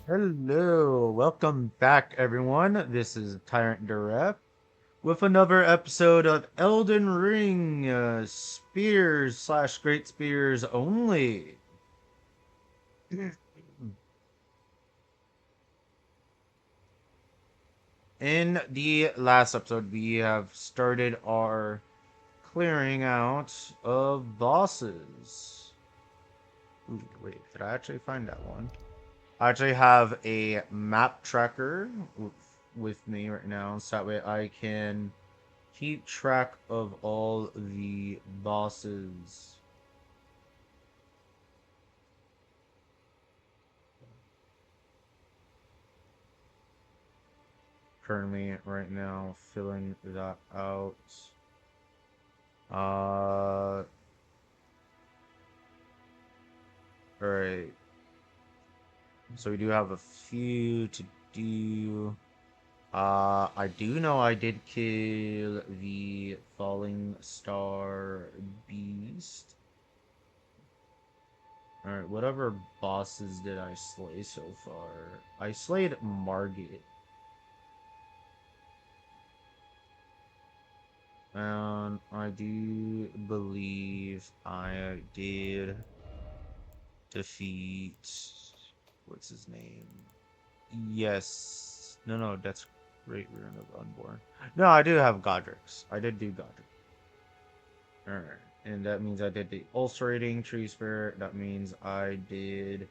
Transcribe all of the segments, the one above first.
Hello, welcome back, everyone. This is Tyrant Direct with another episode of Elden Ring Spears slash Great Spears only. In the last episode, we have started our clearing out of bosses. Ooh, wait, did I actually find that one? I actually have a map tracker with me right now, so that way I can keep track of all the bosses. Currently, right now, filling that out. Uh, alright. So we do have a few to do. I do know I did kill the Falling Star Beast. Alright, whatever bosses did I slay so far? I slayed Margit. And I do believe I did defeat... What's his name? Yes. No, that's Great Rune of Unborn. No, I do have Godric's. I did do Godric. Alright. And that means I did the ulcerating tree spirit. That means I did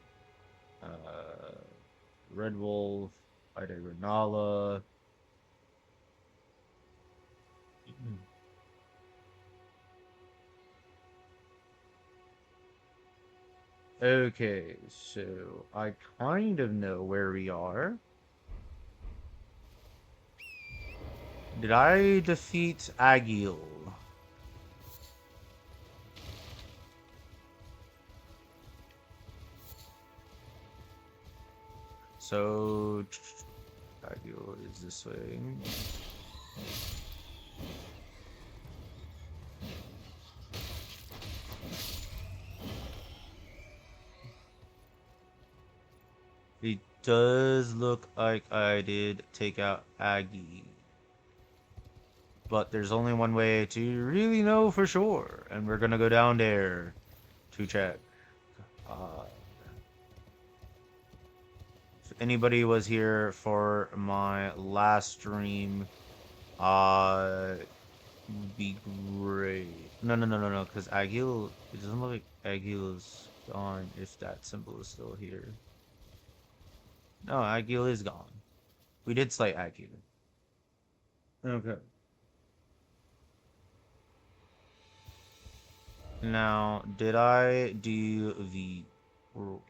uh Red Wolf. I did Renala. Okay, so I kind of know where we are. Did I defeat Agil? So Agil is this way. It does look like I did take out Aggie. But there's only one way to really know for sure, and we're gonna go down there to check. Uh, if anybody was here for my last stream, would be great. No, because Agil, it doesn't look like Agil is gone if that symbol is still here. No, Agil is gone. We did slay Agil. Okay. Now, did I do the... Oh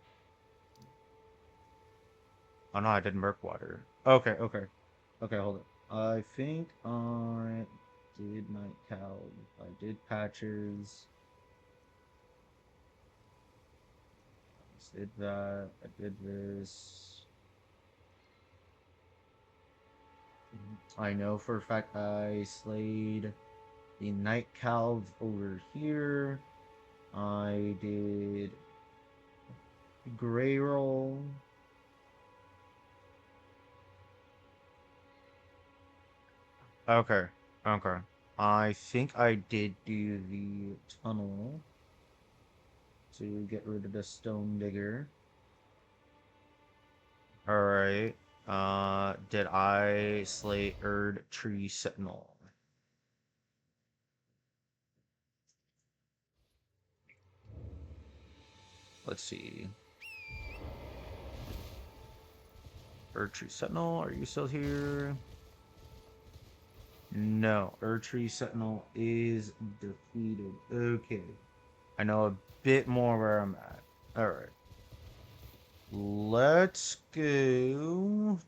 no, I did Murkwater. Okay, hold it. I think I did Night Cow. I did Patches. I did that. I did this. I know for a fact I slayed the Night Calv over here. I did Grey Roll. Okay, okay. I think I did do the tunnel to get rid of the stone digger. Alright. Did I slay Erd Tree Sentinel? Let's see. Erd Tree Sentinel, are you still here? No, Erd Tree Sentinel is defeated. Okay. I know a bit more where I'm at. Alright. Let's go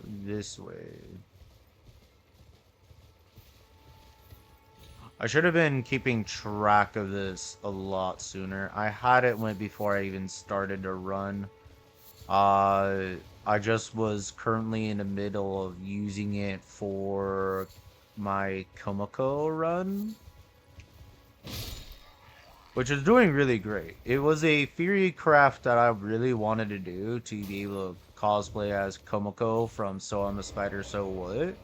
this way. I should have been keeping track of this a lot sooner. I had it when before I even started to run. I just was currently in the middle of using it for my Komoko run. which is doing really great. It was a theory craft that I really wanted to do to be able to cosplay as Komoko from So I'm a Spider, So What?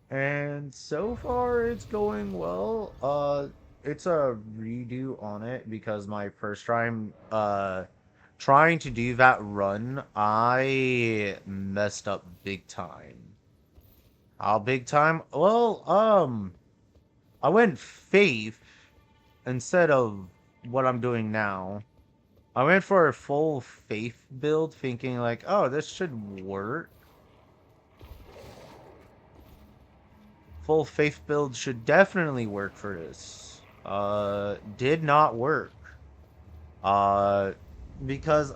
And so far it's going well. It's a redo on it because my first time trying to do that run, I messed up big time. How big time? Well, I went Faith instead of what I'm doing now. I went for a full Faith build thinking like, oh, this should work. Full Faith build should definitely work for this. Did not work. Uh, because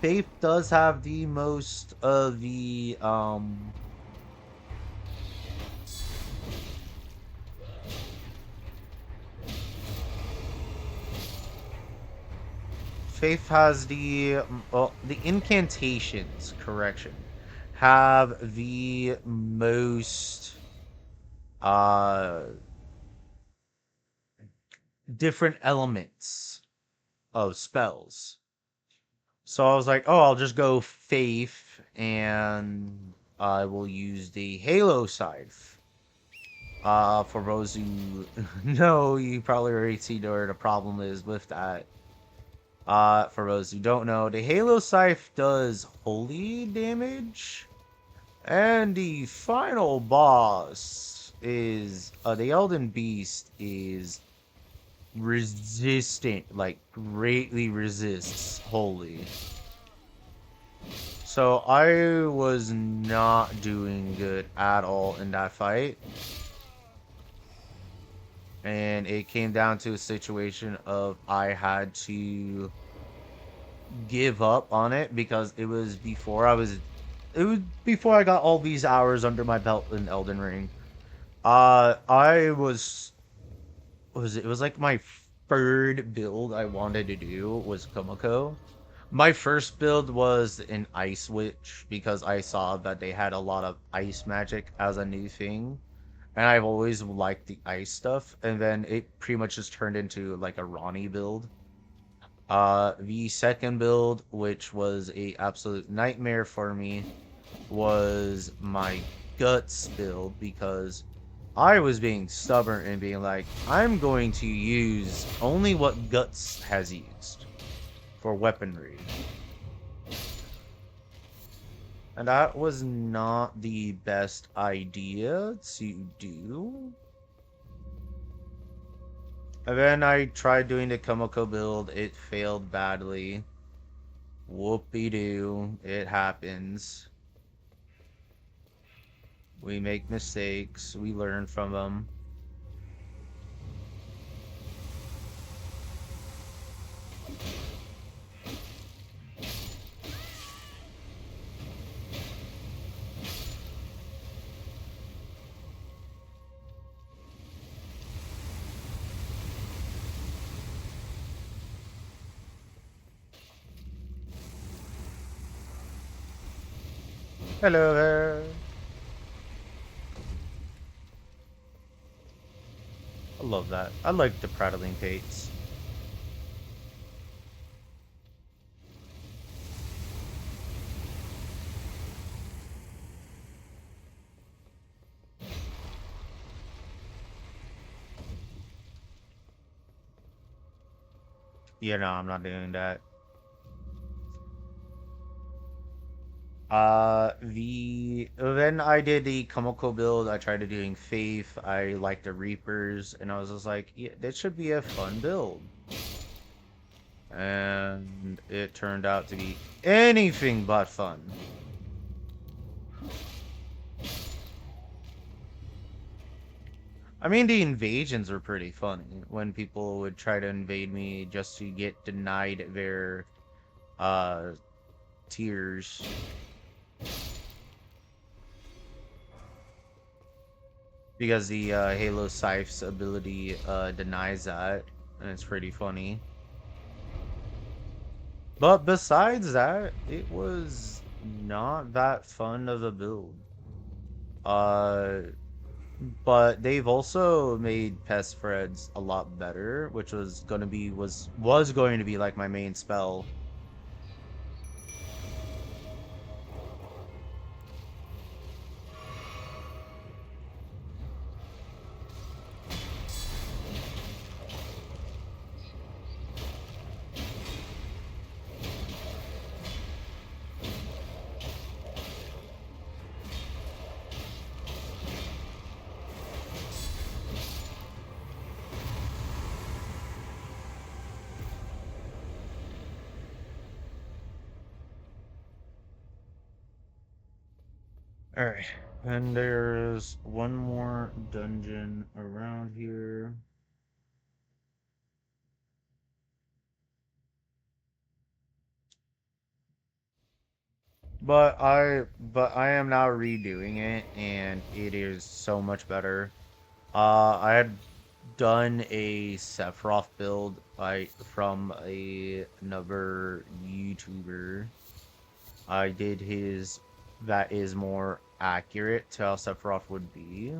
Faith does have the most of the, Faith has the incantations, correction, have the most, uh, different elements of spells. So I was like, oh, I'll just go Faith and I will use the Halo Scythe. For those who know, you probably already see where the problem is with that. For those who don't know, the Halo Scythe does holy damage. And the final boss is, the Elden Beast is resistant, like greatly resists holy. So I was not doing good at all in that fight. And it came down to a situation of I had to give up on it because it was before I got all these hours under my belt in Elden Ring. I was what was it? It was like my third build I wanted to do was Komoko. My first build was an Ice Witch because I saw that they had a lot of ice magic as a new thing. And I've always liked the ice stuff. And then it pretty much just turned into like a Ronnie build. The second build, which was a absolute nightmare for me, was my Guts build because I was being stubborn and being like, I'm going to use only what Guts has used for weaponry. And that was not the best idea to do. And then I tried doing the Komoko build. It failed badly. Whoopie-doo. It happens. We make mistakes. We learn from them. Hello there. I love that. I like the prattling pates. Yeah, no, I'm not doing that. The then I did the Komoko build. I tried to doing Faith. I like the Reapers, and I was just like, yeah, this should be a fun build. And it turned out to be anything but fun. I mean, the invasions were pretty funny when people would try to invade me just to get denied their uh tiers. Because the Halo Scythe's ability denies that, and it's pretty funny. But besides that, it was not that fun of a build. Uh, But they've also made pest Freds a lot better, which was going to be like my main spell. Alright. And there's one more dungeon around here. But I am now redoing it and it is so much better. I had done a Sephiroth build from another YouTuber. I did his that is more accurate to how Sephiroth would be.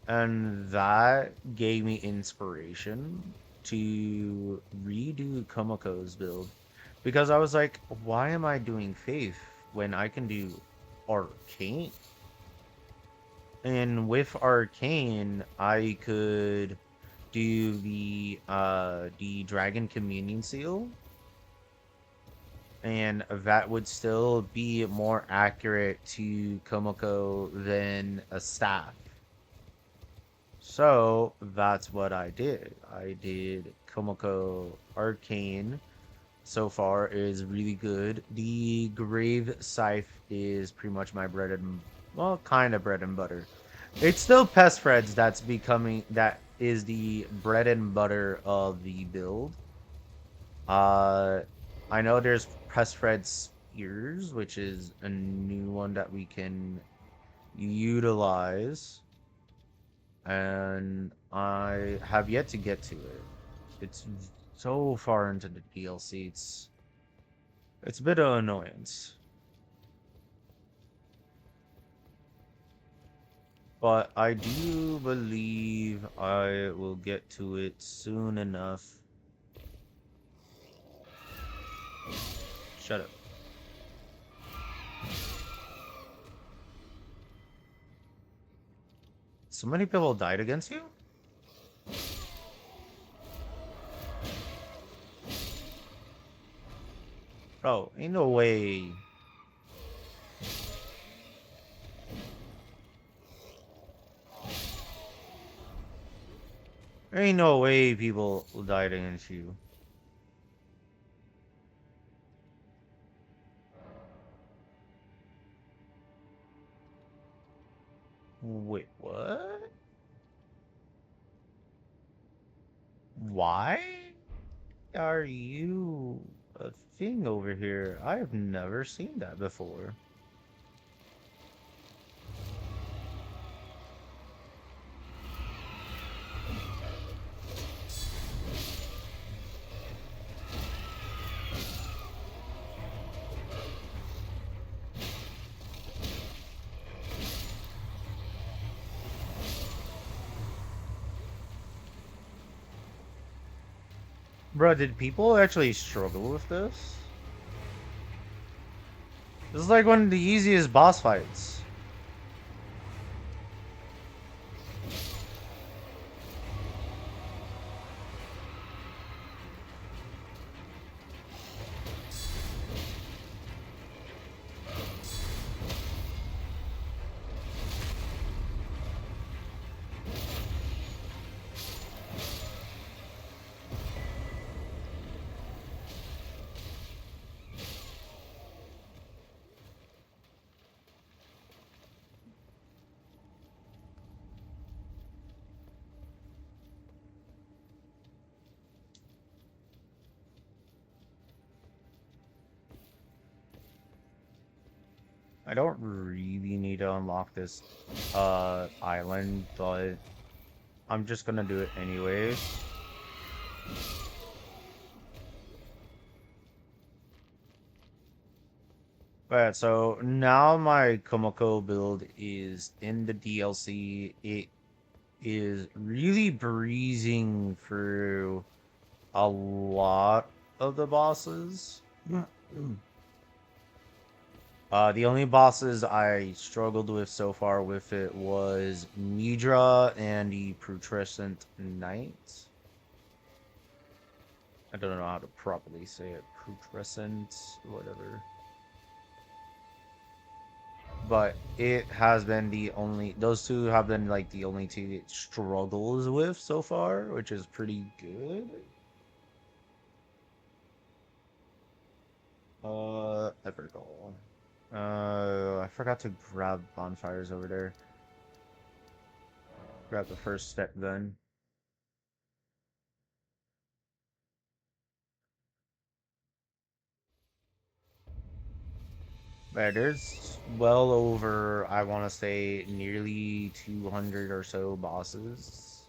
And that gave me inspiration to redo Komoko's build. Because I was like, why am I doing Faith when I can do Arcane? And with Arcane, I could do the Dragon Communion Seal, and that would still be more accurate to Komoko than a staff. So that's what I did. I did Komoko Arcane. So far is really good. The Grave Scythe is pretty much my bread and well, kind of bread and butter. It's still Pest Freds that is the bread and butter of the build. Uh, I know there's Pest Fred Spears, which is a new one that we can utilize, and I have yet to get to it. It's so far into the DLC. It's a bit of annoyance. But I do believe I will get to it soon enough. Shut up. So many people died against you? Bro, ain't no way. There ain't no way people died against you. Wait, what? Why are you a thing over here? I have never seen that before. Bro, did people actually struggle with this? This is like one of the easiest boss fights. I don't really need to unlock this island, but I'm just gonna do it anyways. Alright, so now my Komoko build is in the DLC. It is really breezing through a lot of the bosses. The only bosses I struggled with so far with it was Nidra and the Putrescent Knight. I don't know how to properly say it. Putrescent, whatever. But it has been the only, those two have been like the only two it struggles with so far, which is pretty good. Evergoal. I forgot to grab bonfires over there. Grab the first step gun. But there's well over, I want to say, nearly 200 or so bosses.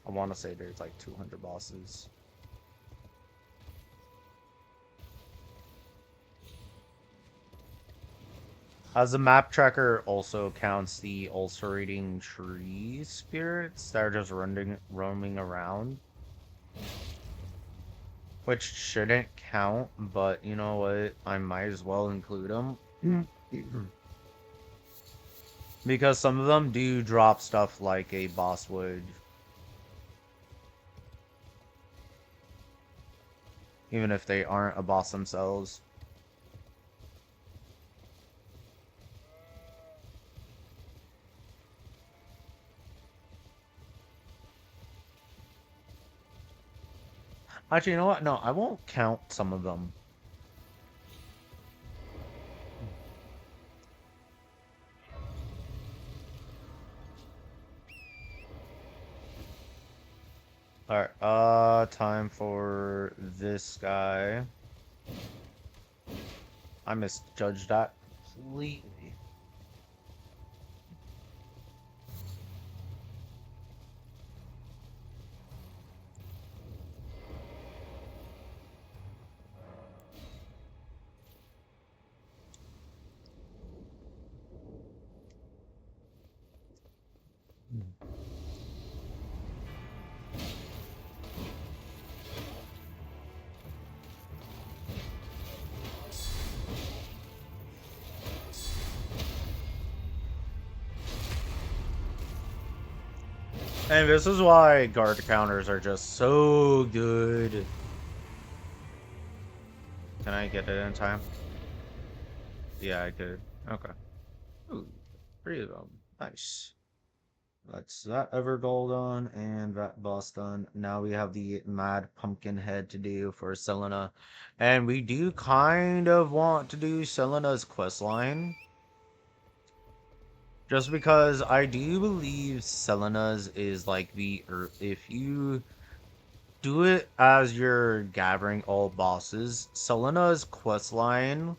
I want to say there's like 200 bosses. As the map tracker also counts the ulcerating tree spirits that are just roaming around. Which shouldn't count, but you know what? I might as well include them. Because some of them do drop stuff like a boss would. Even if they aren't a boss themselves. Actually, you know what? No, I won't count some of them. Alright, time for this guy. I misjudged that completely. And this is why guard counters are just so good. Can I get it in time? Yeah, I could. Okay. Ooh, 3 of them. Nice. That's that Evergold done and that boss done. Now we have the Mad Pumpkin Head to do for Selena. And we do kind of want to do Selena's questline. Just because I do believe Selena's is like the... If you do it as you're gathering all bosses, Selena's questline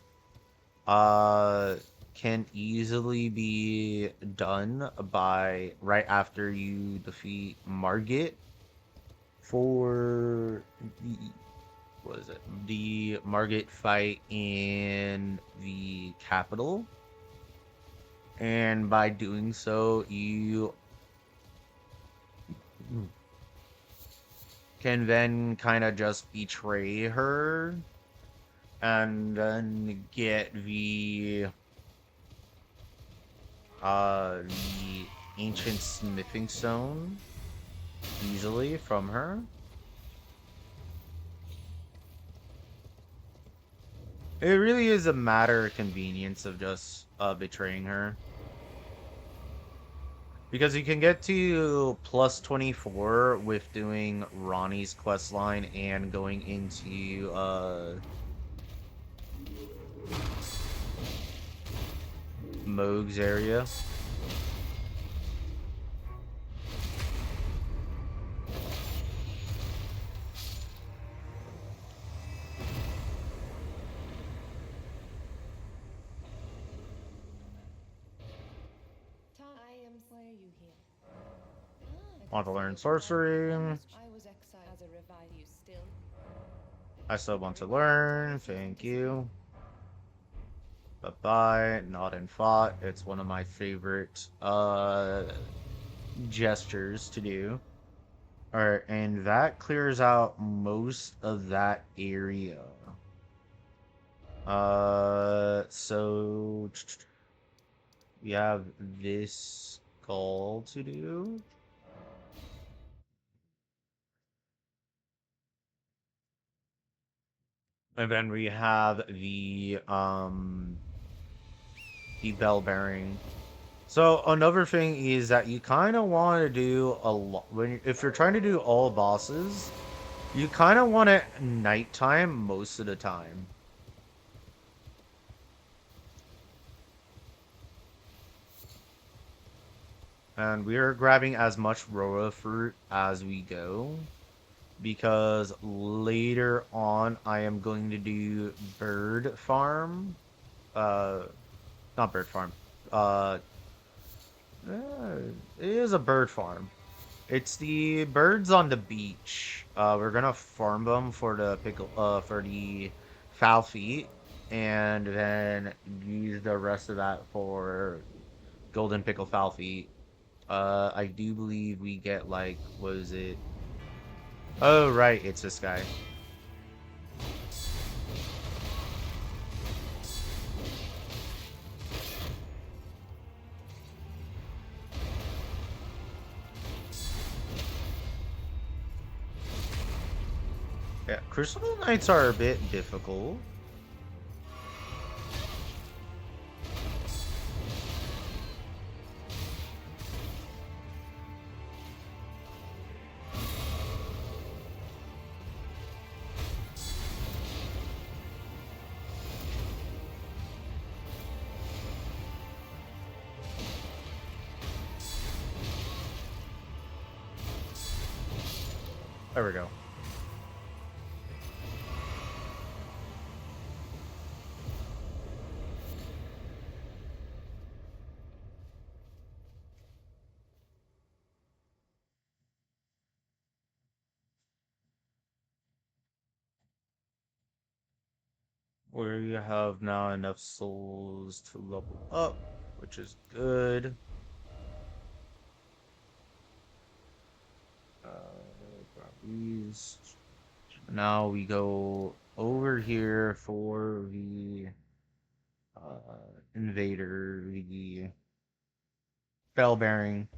can easily be done by right after you defeat Margit for the, what is it? The Margit fight in the capital. And by doing so, you can then kind of just betray her and then get the ancient smithing stone easily from her. It really is a matter of convenience of just betraying her. Because you can get to plus 24 with doing Ronnie's questline and going into Moog's area. Want to learn sorcery. I still want to learn. Thank you. Bye-bye. Not in fought. It's one of my favorite gestures to do. Alright, and that clears out most of that area. So we have this goal to do. And then we have the bell bearing. So another thing is that you kind of want to do a lot when if you're trying to do all bosses, you kind of want it nighttime most of the time. And we are grabbing as much Roa fruit as we go because later on I am going to do bird farm. Uh, not bird farm. Uh, it is a bird farm. It's the birds on the beach. We're gonna farm them for the for the foul feet, and then use the rest of that for golden pickle foul feet. I do believe we get like, what is it? Oh, right, it's this guy. Yeah, Crucible Knights are a bit difficult. There we go. We have now enough souls to level up, which is good. Grab these. Now we go over here for the invader, the bell bearing.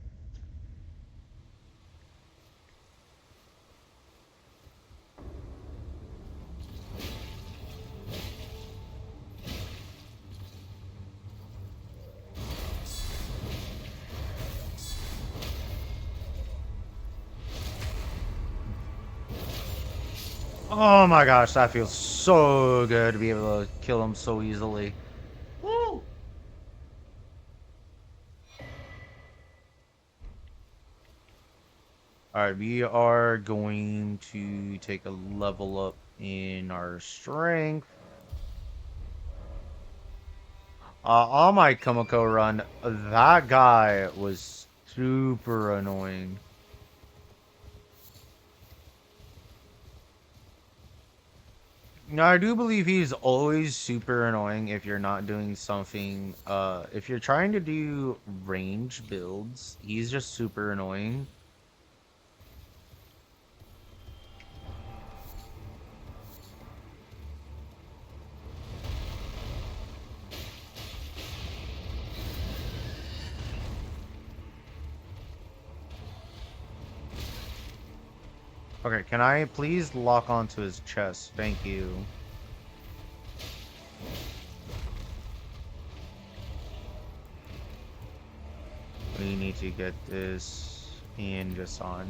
Oh my gosh, that feels so good to be able to kill him so easily. Woo! Alright, we are going to take a level up in our strength. On my Komoko run, that guy was super annoying. Now, I do believe he's always super annoying if you're not doing something, if you're trying to do range builds, he's just super annoying. Okay, can I please lock onto his chest? Thank you. We need to get this in just on.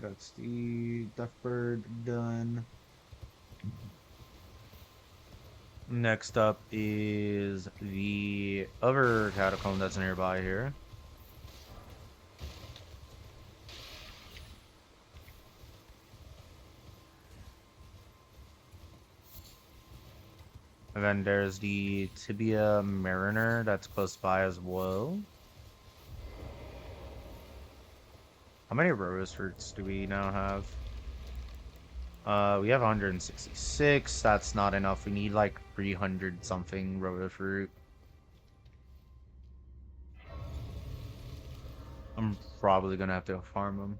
Alright, that's the Death Bird done. Next up is the other catacomb that's nearby here. And then there's the Tibia Mariner that's close by as well. How many rose fruits do we now have? We have 166. That's not enough. We need like 300 something roto fruit. I'm probably gonna have to farm them.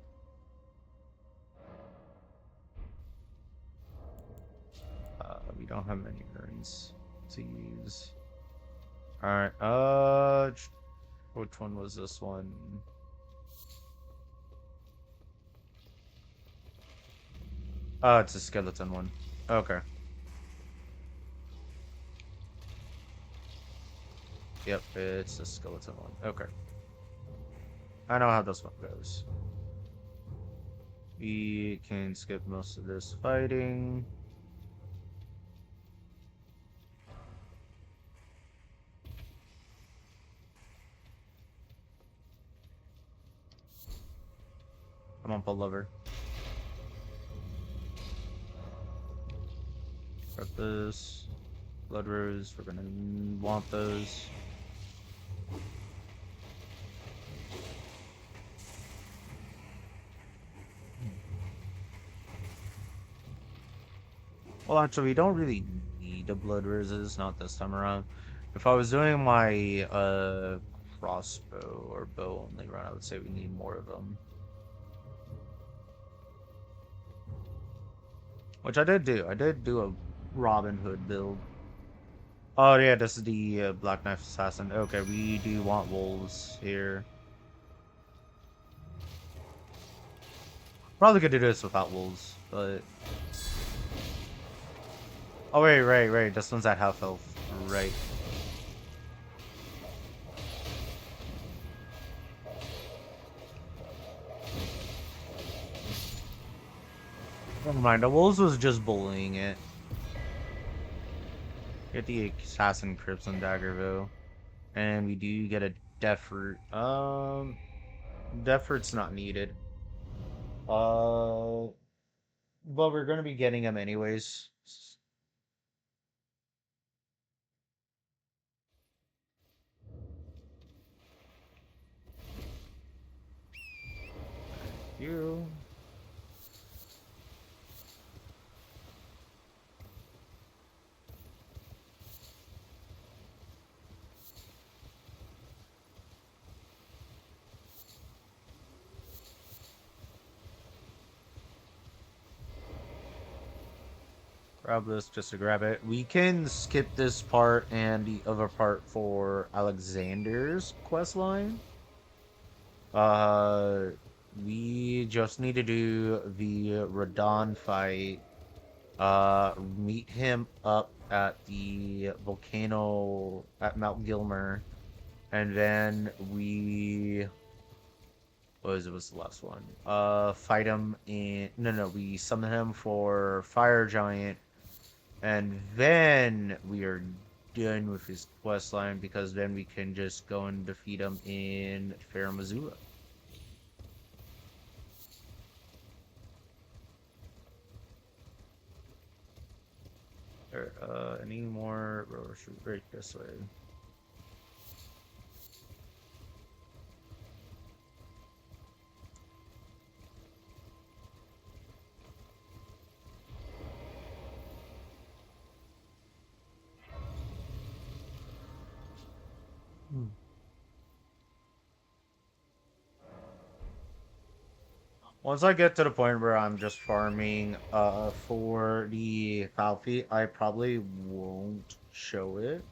We don't have many urns to use. Alright, which one was this one? Oh, it's a skeleton one. Okay. Yep, it's a skeleton one. Okay. I know how this one goes. We can skip most of this fighting. Come on, Pullover. Grab this. Blood Rose, we're gonna want those. Well, actually, we don't really need the Blood Roses, not this time around. If I was doing my crossbow or bow only run, I would say we need more of them. Which I did do. I did do a Robin Hood build. Oh yeah, this is the Black Knife Assassin. Okay, we do want wolves here. Probably could do this without wolves, but... Oh wait, right. This one's at half health. Right. Never mind, the wolves was just bullying it. Get the Assassin Crimson Dagger though. And we do get a Death Fruit. Death Fruit's not needed. But we're gonna be getting them anyways. You. Grab this just to grab it. We can skip this part and the other part for Alexander's quest line. We just need to do the Radon fight. Meet him up at the volcano at Mount Gilmer, and then we. What's the last one? Fight him in. No, we summon him for Fire Giant. And then we are done with his quest line because then we can just go and defeat him in Farum Azula. Any more? Or should we break this way? Once I get to the point where I'm just farming for the Falfy, I probably won't show it.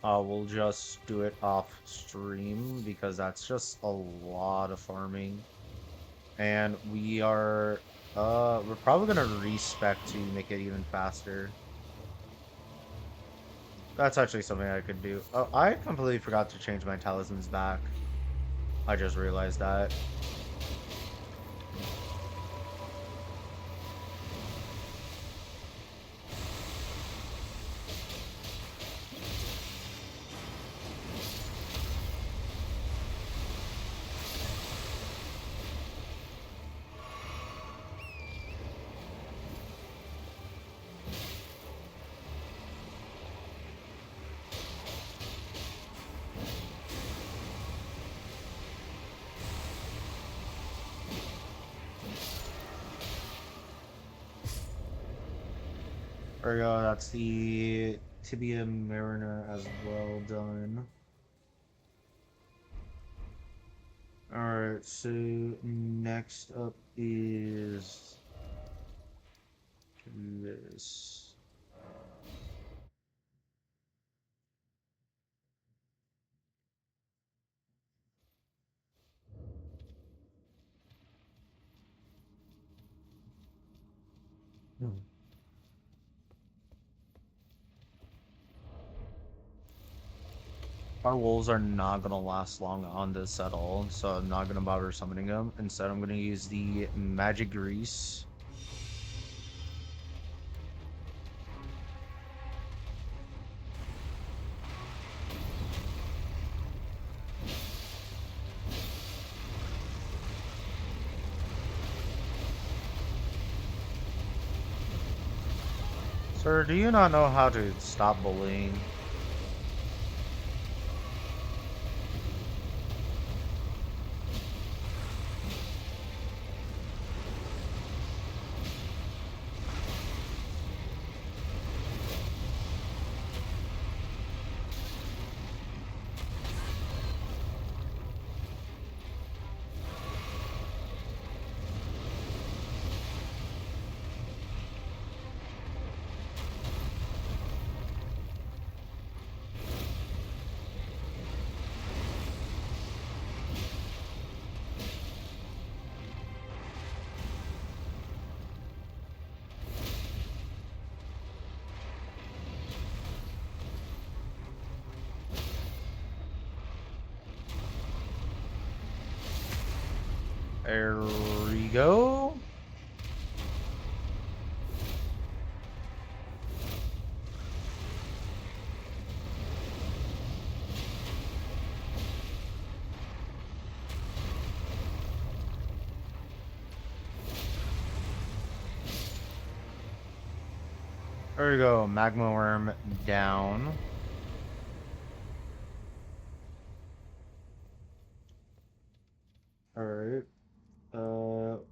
We'll just do it off stream because that's just a lot of farming. And we're probably gonna respec to make it even faster. That's actually something I could do. Oh, I completely forgot to change my talismans back. I just realized that. There we go, that's the Tibia Mariner as well done. Alright, so next up is this. Hmm. Our wolves are not gonna last long on this at all, so I'm not gonna bother summoning them. Instead, I'm gonna use the magic grease. Sir, do you not know how to stop bullying? There we go. There we go. Magma worm down. Alright.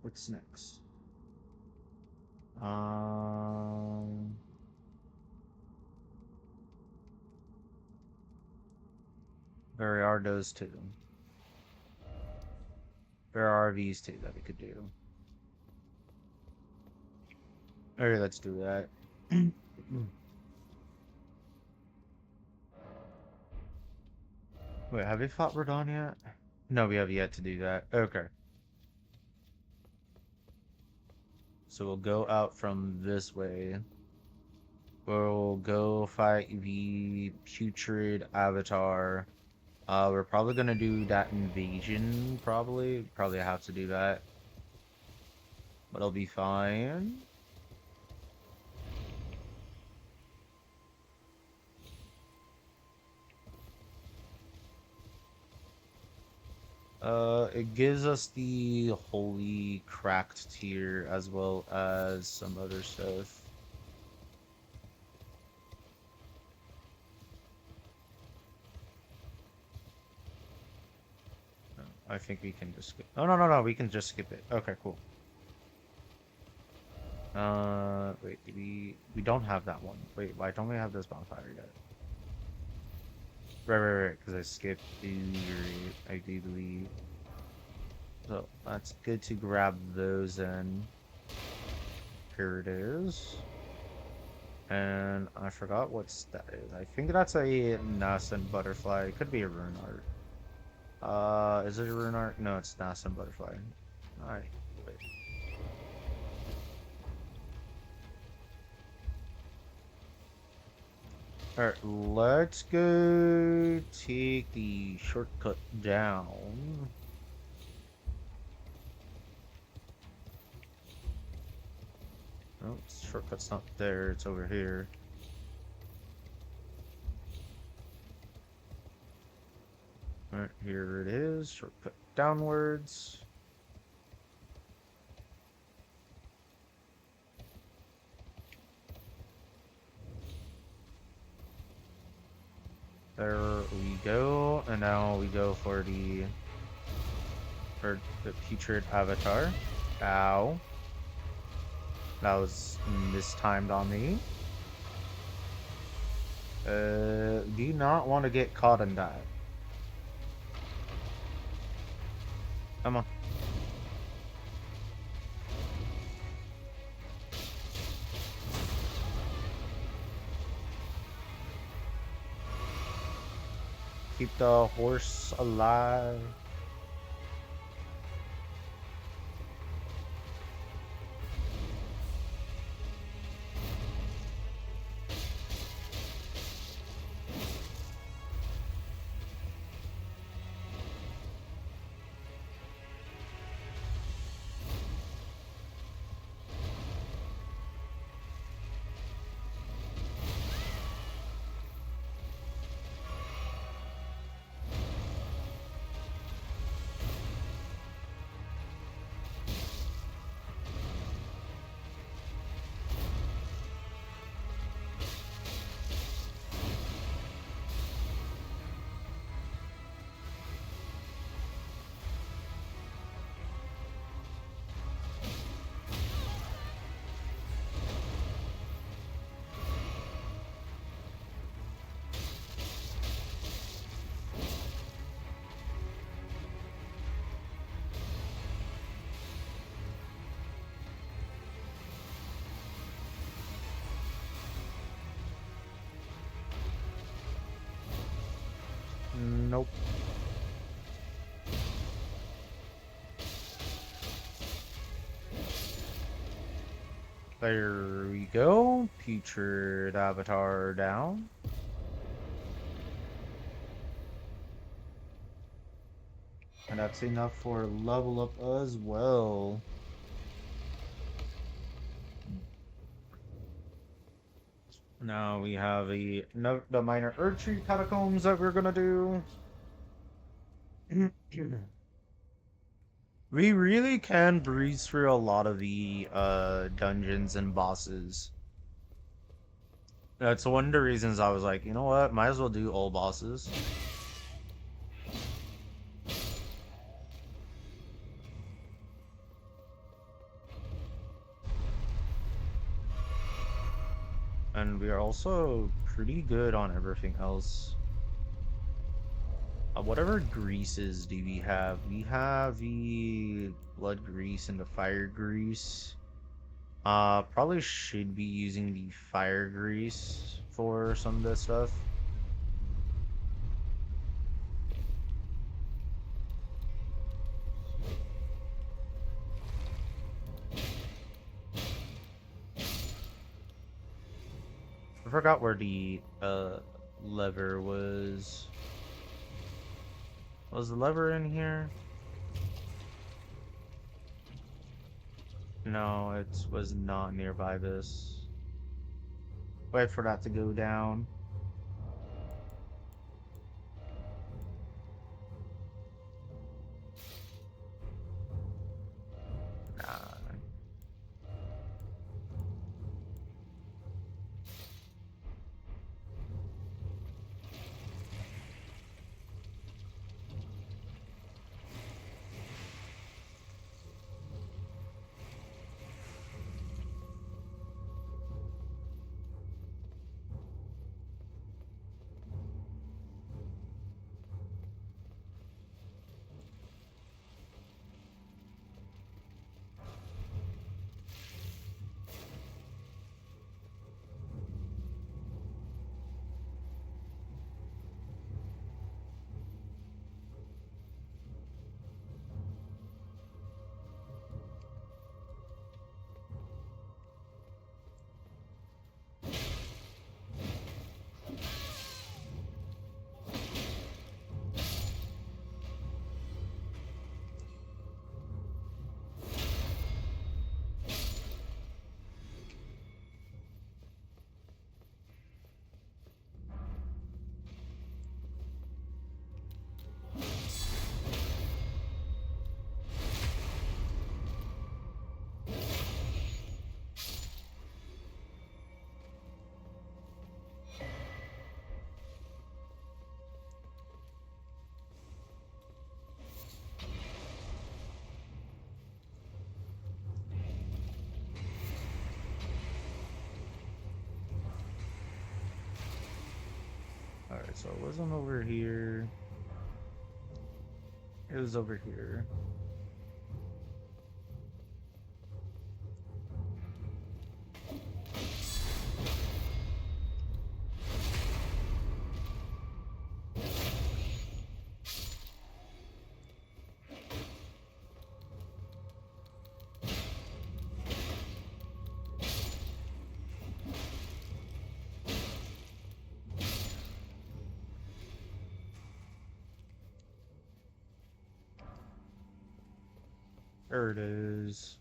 What's next? Um, there are those two. There are these two that we could do. Alright, let's do that. Wait, have we fought Radon yet? No, we have yet to do that. Okay. So we'll go out from this way. We'll go fight the putrid avatar. We're probably gonna do that invasion, probably. Probably have to do that. But it'll be fine. It gives us the holy cracked tier as well as some other stuff. I think we can just skip. Oh, no, we can just skip it. Okay, cool. Wait, we don't have that one. Wait, why don't we have this bonfire yet? Right, because I skipped the, I do believe. So, that's good to grab those in. Here it is. And I forgot what that is. I think that's a nascent butterfly. It could be a rune art. Is it a rune art? No, it's nascent butterfly. Alright, wait. Alright, let's go take the shortcut down. Oh, shortcut's not there, it's over here. Alright, here it is. Shortcut downwards. There we go. And now we go for the putrid avatar. Ow. That was mistimed on me. Do you not want to get caught in that? Come on. Keep the horse alive. Nope. There we go. Putrid avatar down. And that's enough for level up as well. Now we have the minor Erdtree catacombs that we're gonna do. We really can breeze through a lot of the dungeons and bosses. That's one of the reasons I was like, you know what, might as well do all bosses. And we are also pretty good on everything else. Whatever greases do we have? We have the blood grease and the fire grease. Probably should be using the fire grease for some of this stuff. I forgot where the lever was. Was the lever in here? No, it was not nearby this. Wait for that to go down. Nah. so it wasn't over here. It was over here. There it is.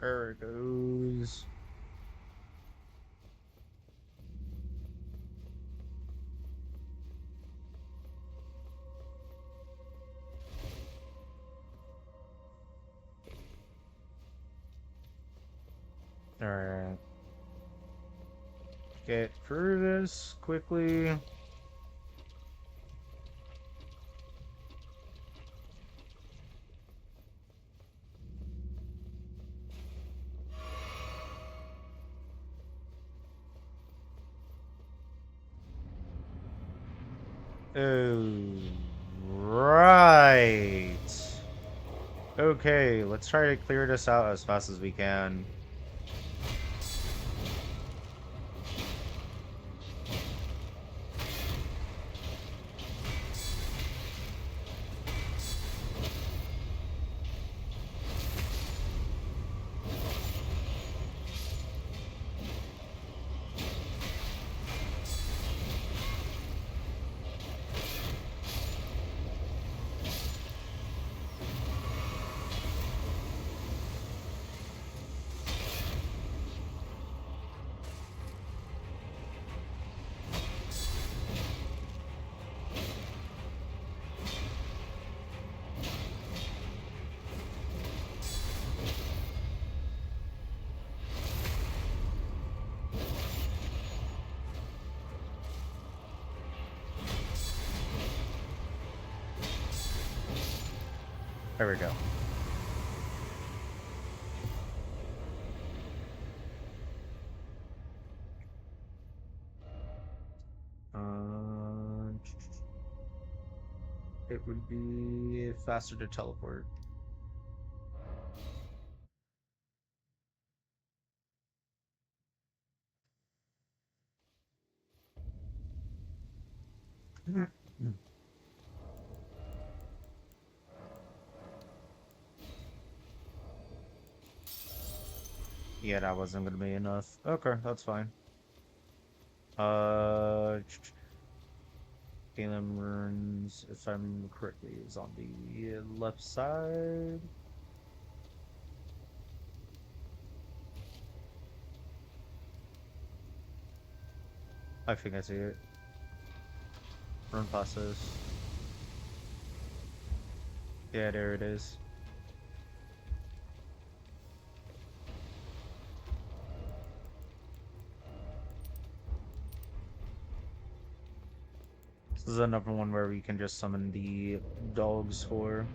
There it goes. Alright. Get through this quickly. Oh, right. Okay, let's try to clear this out as fast as we can. There we go. It would be faster to teleport. Yeah, that wasn't gonna be enough. Okay, that's fine. Galen Runes, if I remember correctly, is on the left side. I think I see it. Run past this. Yeah, there it is. This is another one where we can just summon the dogs for.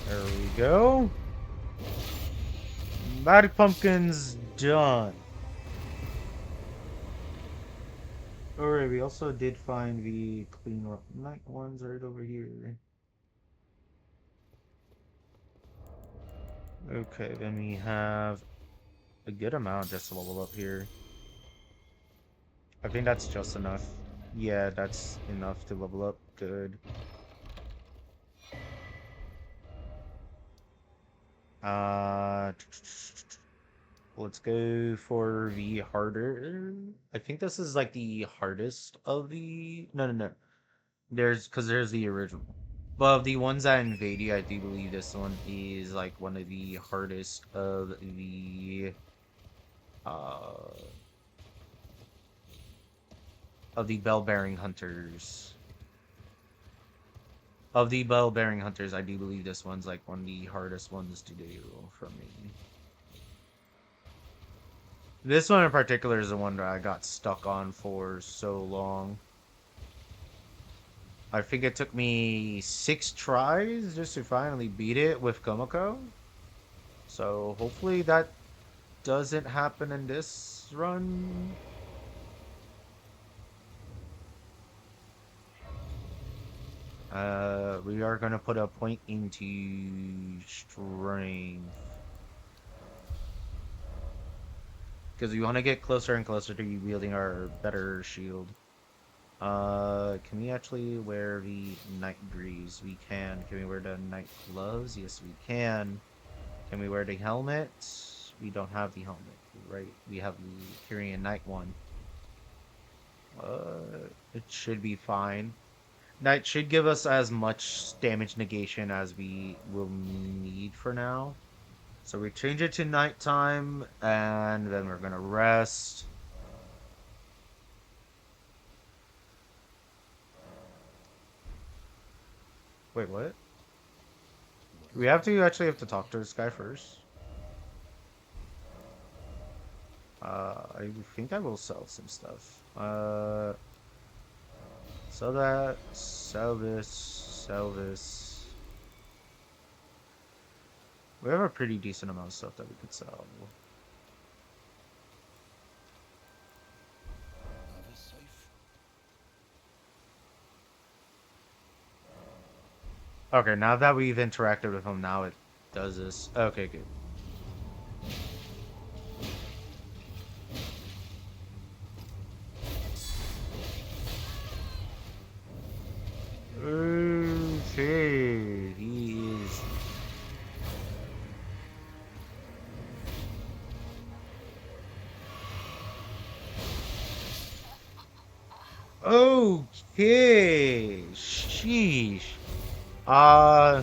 There we go. Magic Pumpkin's done. Alright, we also did find the clean night ones right over here. Okay, then we have a good amount just to level up here. I think that's just enough. Yeah, that's enough to level up. Good. Uh, let's go for the harder. I think this is like the hardest of the. No, no, no. There's the original. But of the ones that invade you, I do believe this one is like one of the hardest uh of the bell-bearing hunters. Of the bell-bearing hunters, I do believe this one's like one of the hardest ones to do for me. This one in particular is the one that I got stuck on for so long. I think it took me 6 tries just to finally beat it with Komoko. So hopefully that doesn't happen in this run. We are gonna put a point into strength because we want to get closer and closer to wielding our better shield. Can we actually wear the night greaves? We can. Can we wear the night gloves? Yes, we can. Can we wear the helmet? We don't have the helmet, right? We have the Kyrian Knight one. It should be fine. That should give us as much damage negation as we will need for now. So we change it to nighttime, and then we're gonna rest. Wait, what? We have to actually have to talk to this guy first. I think I will sell some stuff. Sell that, sell this, sell this. We have a pretty decent amount of stuff that we could sell. Okay, now that we've interacted with him, now it does this. Okay, good. Okay, he is. Okay, sheesh. Uh,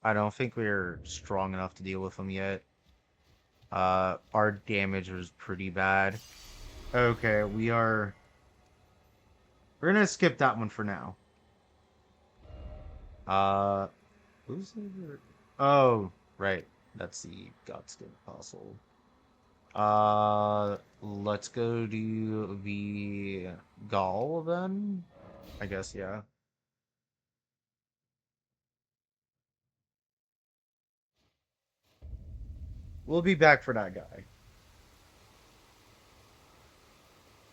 I don't think we're strong enough to deal with him yet. Our damage was pretty bad. Okay, we are. We're gonna skip that one for now. Uh, who's the? Oh, right. That's the Godskin Apostle. Let's go do the Gaul then. I guess, yeah. We'll be back for that guy.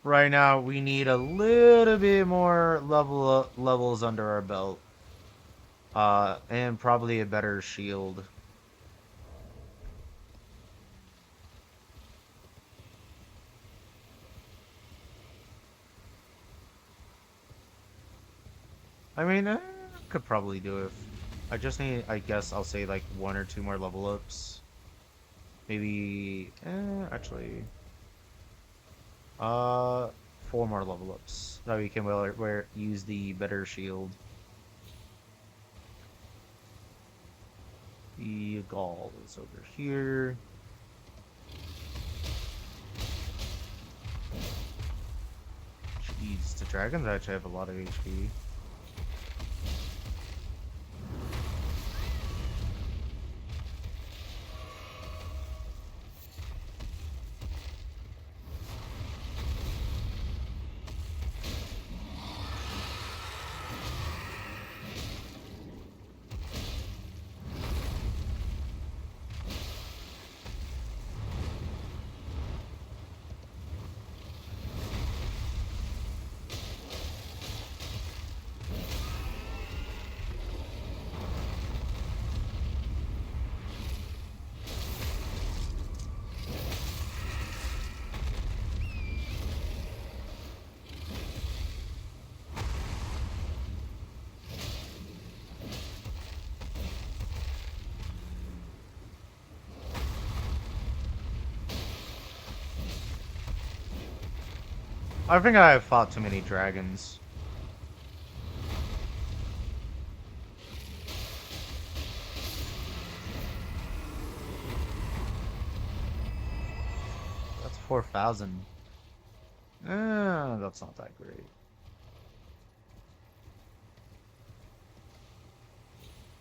Right now, we need a little bit more levels under our belt. And probably a better shield. I mean, could probably do it. I just need, I guess I'll say like 1 or 2 more level ups. Maybe, actually, uh, 4 more level ups. That we can use the better shield. The Gaul is over here. Jeez, the dragons actually have a lot of HP. I think I have fought too many dragons. That's 4,000. That's not that great.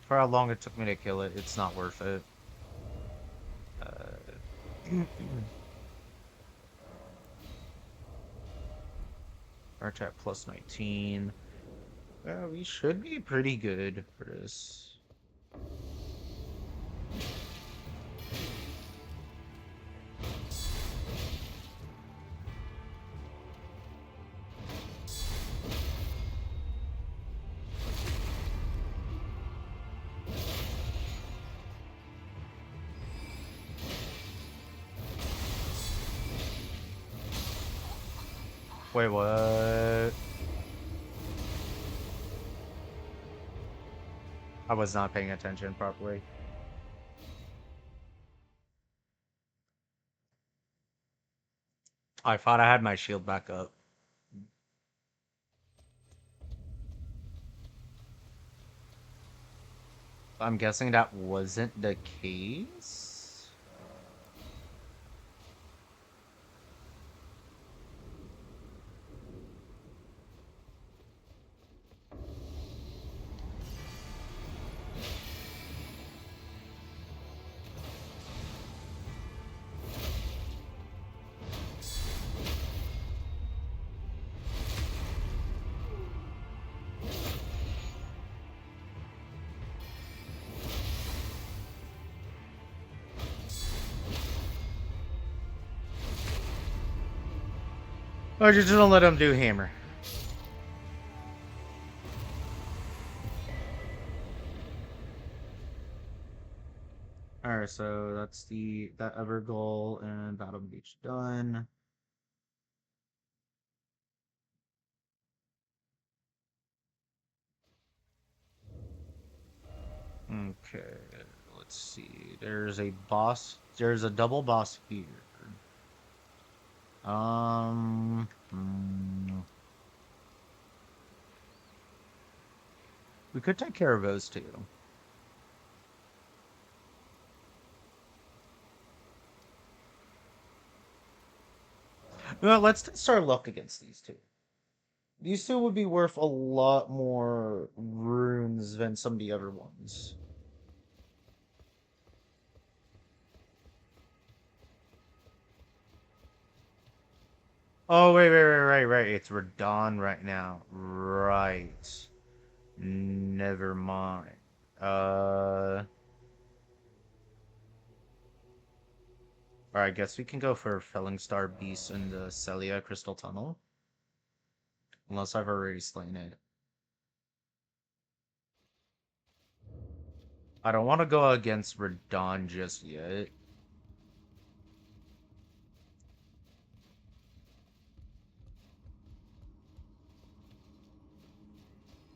For how long it took me to kill it, it's not worth it. Arch at plus 19. We should be pretty good for this. Wait, what? I was not paying attention properly. I thought I had my shield back up. I'm guessing that wasn't the case. Oh, just don't let him do hammer. Alright, so that's that ever goal and Battle Beach done. Okay, let's see. There's a boss. There's a double boss here. We could take care of those two. Well, let's test our luck against these two. These two would be worth a lot more runes than some of the other ones. Oh, right. It's Radon right now. Right. Never mind. Alright, I guess we can go for Felling Star Beast in the Celia Crystal Tunnel. Unless I've already slain it. I don't want to go against Radon just yet.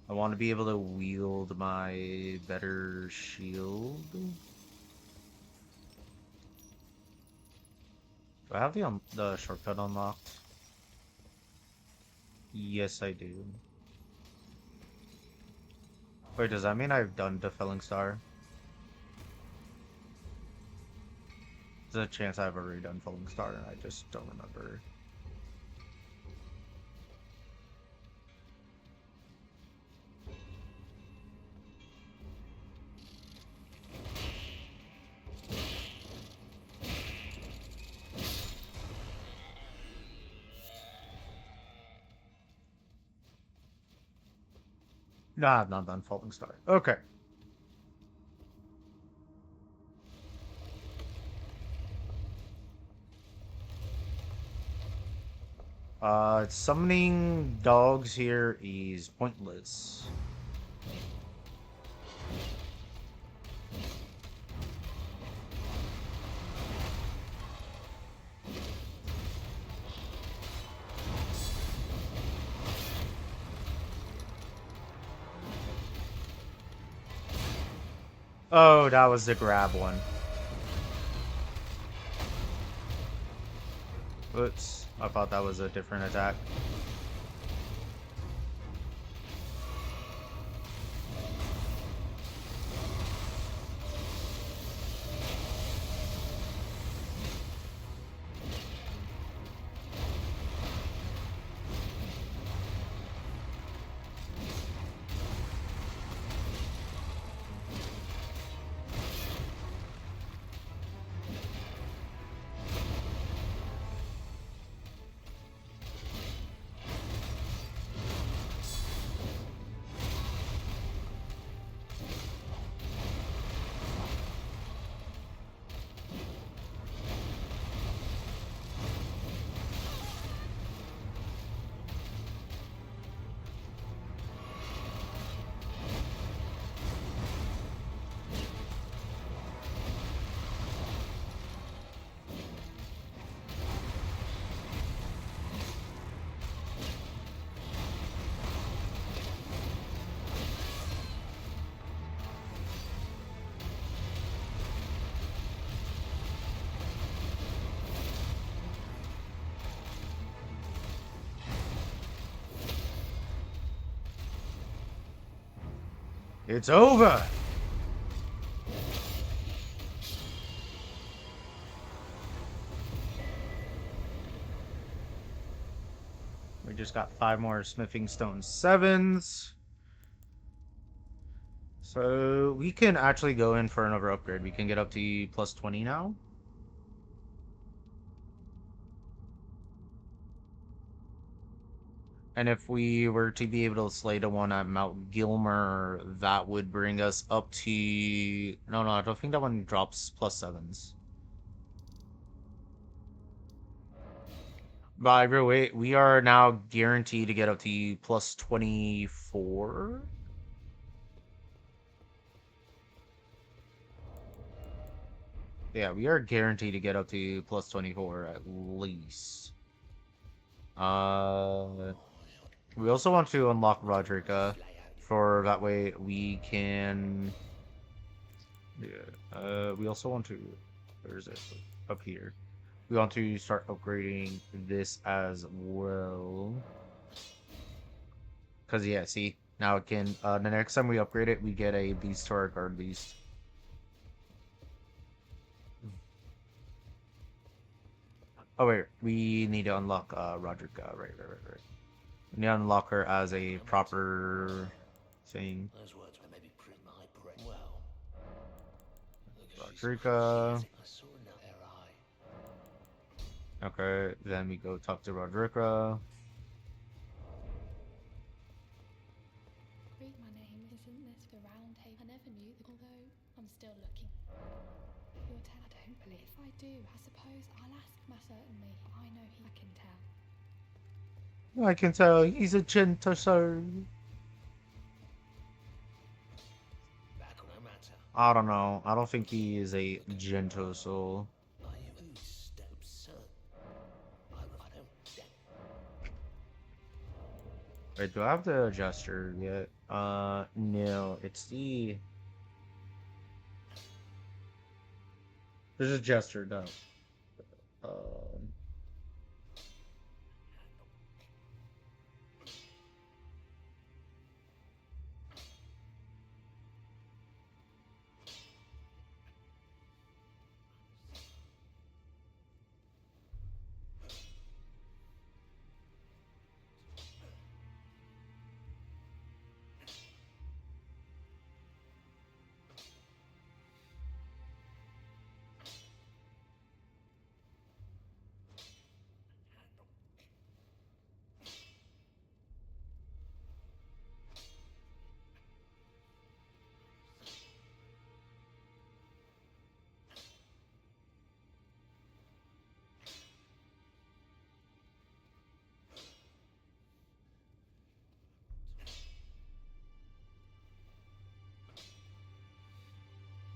I want to be able to wield my better shield. Do I have the shortcut unlocked? Yes, I do. Wait, does that mean I've done the Felling Star? There's a chance I've already done Felling Star and I just don't remember. No, I've not done Falling Star. Okay. Summoning dogs here is pointless. Oh, that was the grab one. Oops. I thought that was a different attack. It's over! We just got 5 more smithing stone 7s. So we can actually go in for another upgrade. We can get up to plus 20 now. And if we were to be able to slay the one at Mount Gilmer, that would bring us up to... No, I don't think that one drops plus 7s. But either way, we are now guaranteed to get up to plus 24. Yeah, we are guaranteed to get up to plus 24 at least. We also want to unlock Roderica, for that way we can... Yeah, we also want to... Where is it? Up here. We want to start upgrading this as well. Because, yeah, see, now it can... the next time we upgrade it, we get a beast to our guard beast. Oh, wait, we need to unlock Roderica. Right. We need to unlock her as a proper thing. Roderica. Okay, then we go talk to Roderica. Read my name, isn't this the round table? I never knew, although I'm still looking. You'll tell, I don't believe. If I do, I suppose I'll ask my certainly. I know he can tell. I can tell he's a gentle soul. I don't know. I don't think he is a gentle soul. Wait, do I have the adjuster yet? No. It's the... There's a gesture, no. Um...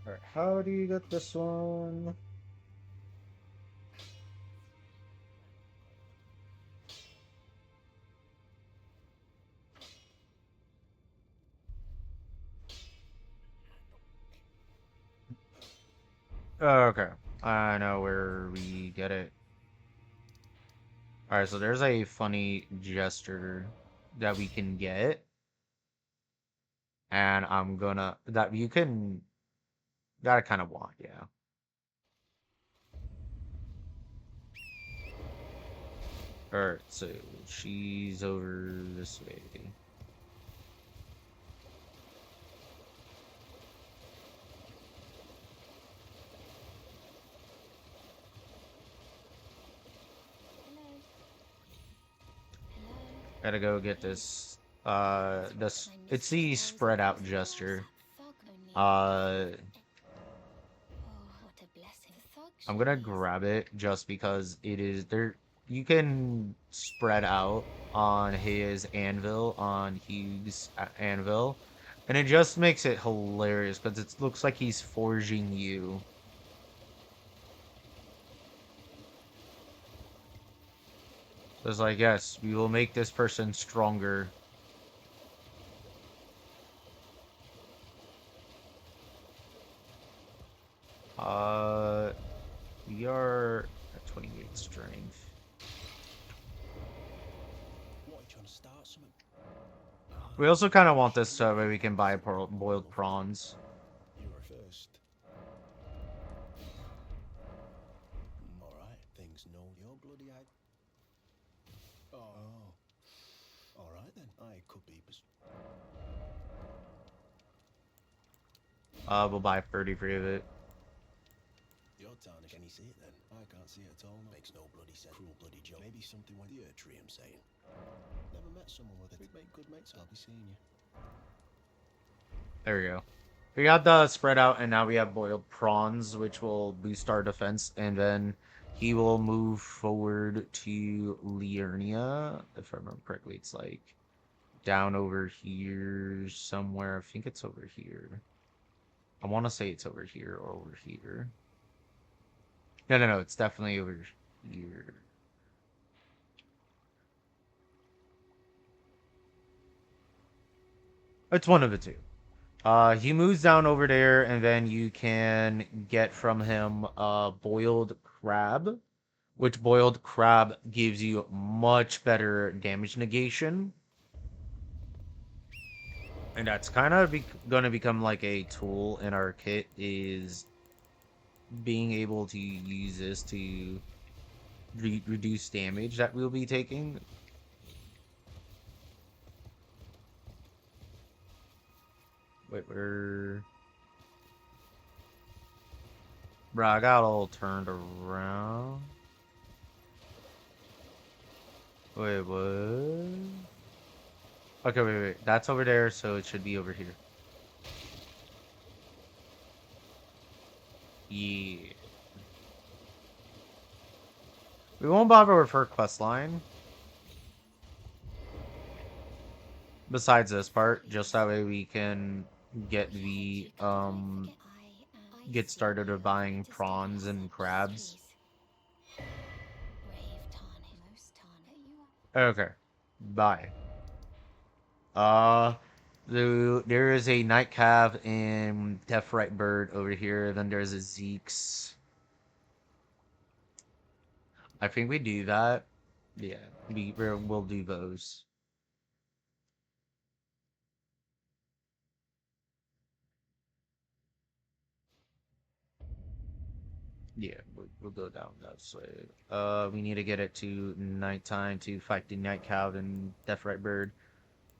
Alright, how do you get this one? Okay, I know where we get it. Alright, so there's a funny gesture that we can get. And I'm gonna that you can that I kind of want, yeah. Alright, so she's over this way. Hello. Hello. Gotta go get Hey. this. That's right, This I it's missed you. the Where is spread it? out Where's gesture. that thug only? Uh, Oh, what a blessing. The thug I'm she gonna is. grab it just because it is there. You can spread out on his anvil, on Hugh's anvil, and it just makes it hilarious because it looks like he's forging you. So it's like, yes, we will make this person stronger. Uh, we are at 28 strength. What, are you trying to start something? We also kind of want this so that we can buy boiled prawns. You were first. Alright, things know you're bloody eyed. Oh. Alright then, I could be. We'll buy 33 of it. You're tarnished. Can you see it then? I can't see it at all. No. Makes no bloody sense. Cruel bloody joke. Maybe something went the tree, I'm saying. Never met someone with it. We'd make good mates. I'll be seeing you. There we go. We got the spread out, and now we have boiled prawns, which will boost our defense, and then he will move forward to Liurnia. If I remember correctly, it's like down over here somewhere. I think it's over here. I want to say it's over here or over here. No, no, no. It's definitely over here. It's one of the two. He moves down over there, and then you can get from him boiled crab, which boiled crab gives you much better damage negation. And that's kind of going to become like a tool in our kit, is being able to use this to reduce damage that we'll be taking. Wait, where? Bro, I got all turned around. Wait, what? Okay, wait. That's over there, so it should be over here. Yeah. We won't bother with her quest line. Besides this part, just that way we can get the get started with buying prawns and crabs. Brave tarnish. Most tarnish. Okay. Bye. There is a night cav in Death Right Bird over here. Then there's a Zeke's. I think we do that. Yeah, we'll do those. Yeah, we'll go down that way. We need to get it to nighttime to fight the night cow and Death Right Bird.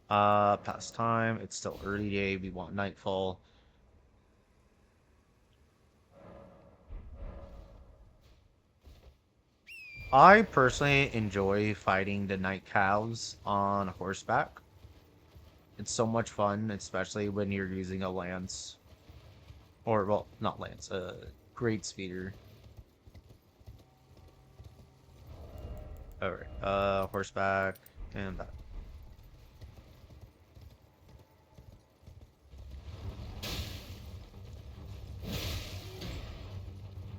Past time. It's still early day. We want nightfall. I personally enjoy fighting the night cows on horseback. It's so much fun, especially when you're using a lance. Or, well, not lance, a great speeder. Alright, horseback, and that.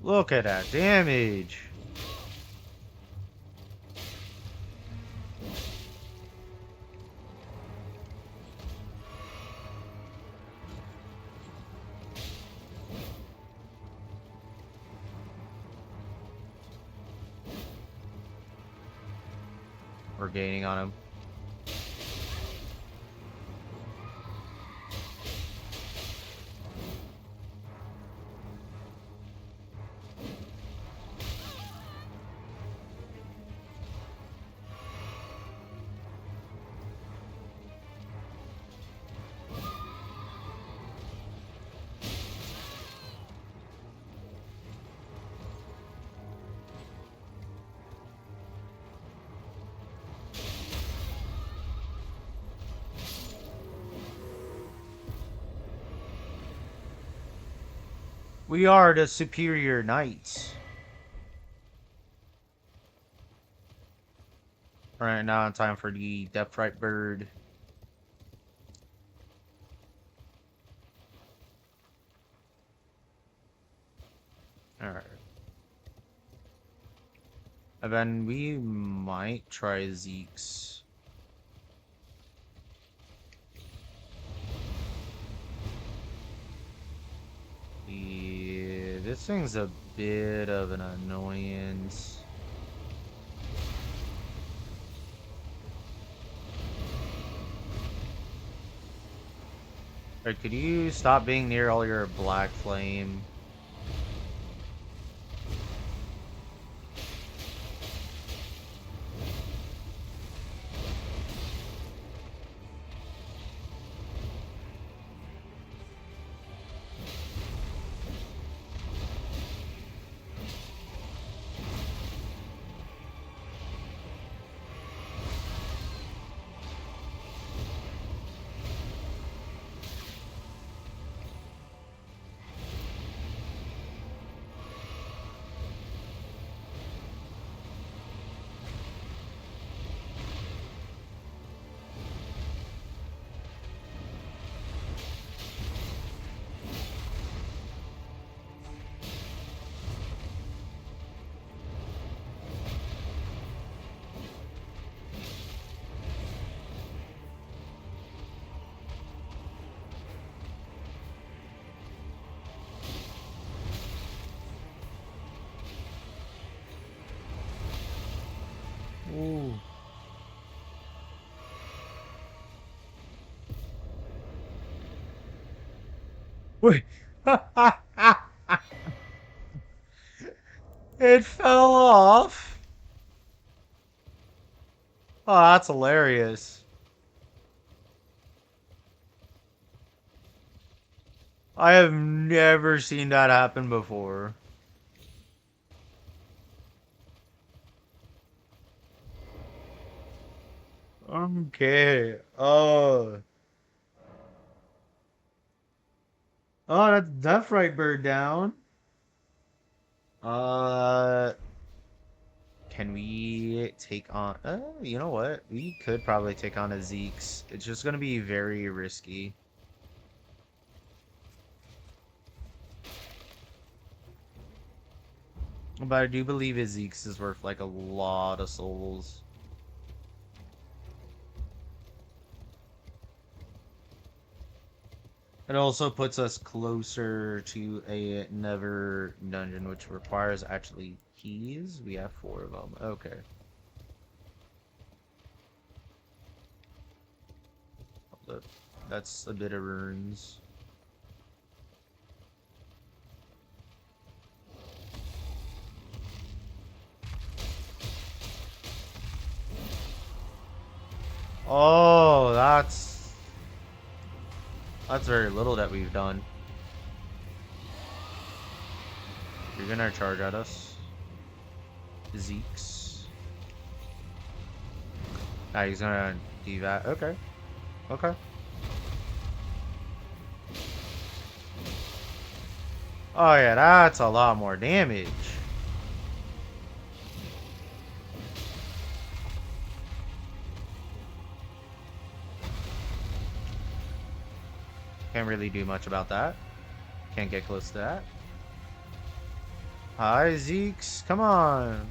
Look at that damage! We're gaining on him. We are the superior knights. Alright, now time for the Depth Right Bird. Alright. And then we might try Zeke's. This thing's a bit of an annoyance. Alright, could you stop being near all your black flame? Ooh. Wait. It fell off. Oh, that's hilarious. I have never seen that happen before. Okay. Oh. Oh, that's Death Right Bird down. Uh, can we take on... you know what? We could probably take on a Zeke's. It's just gonna be very risky. But I do believe his Zeke's is worth like a lot of souls. It also puts us closer to a Nether dungeon, which requires actually keys. We have 4 of them. Okay. That's a bit of runes. Oh, that's very little that we've done. You're gonna charge at us, Zeeks. Ah, he's gonna do that. Okay. Okay. Oh yeah, that's a lot more damage. Can't really do much about that. Can't get close to that. Hi, Zeeks. Come on.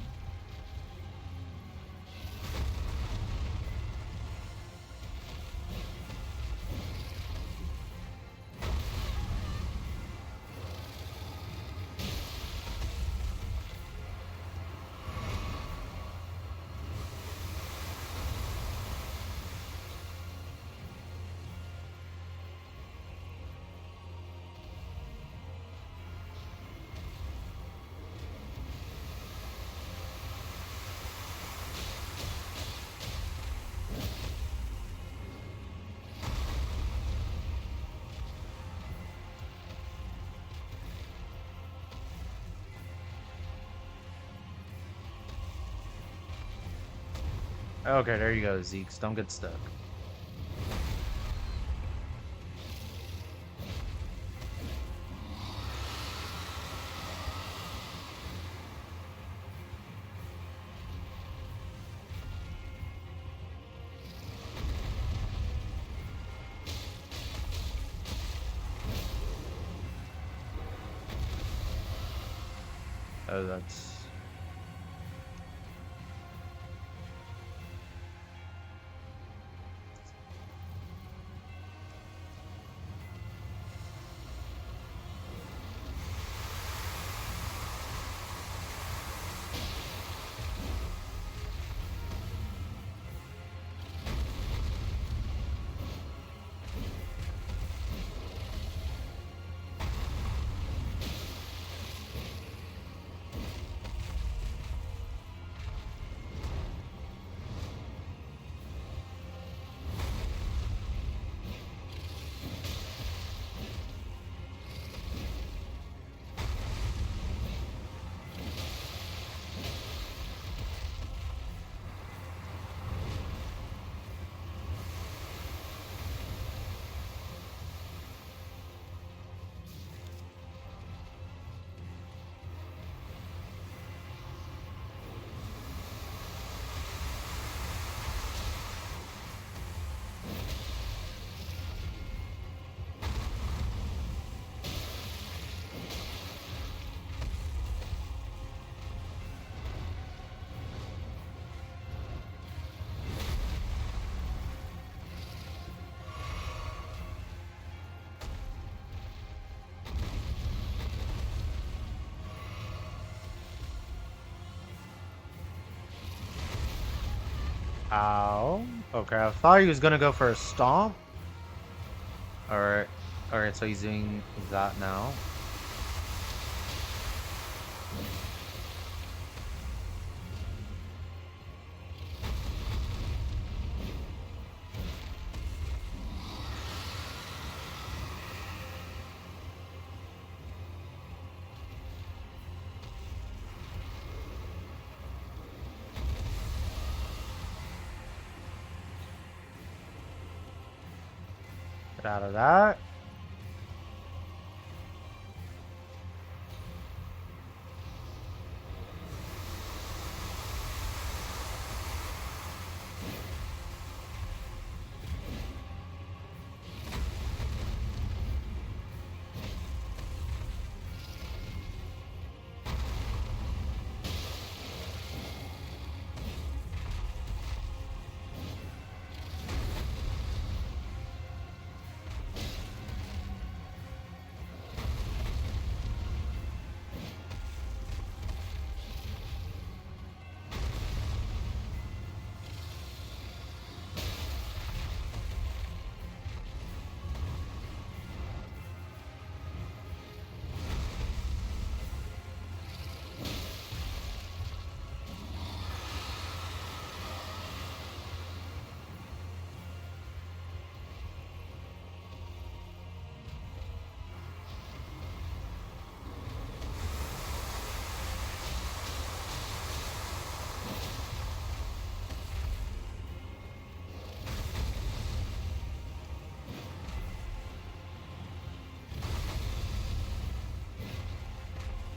Okay, there you go, Zeeks. Don't get stuck. Oh, that's... Ow. Okay, I thought he was gonna go for a stomp. Alright. Alright, so he's doing that now. Get out of that.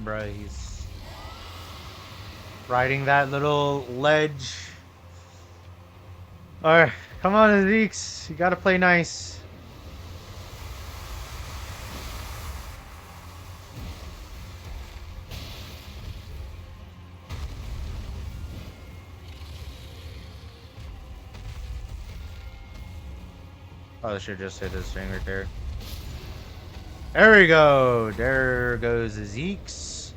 Bruh, he's riding that little ledge. Alright, come on, Zeeks. You gotta play nice. Oh, I should just hit his thing right there. There we go. There goes Zeeks.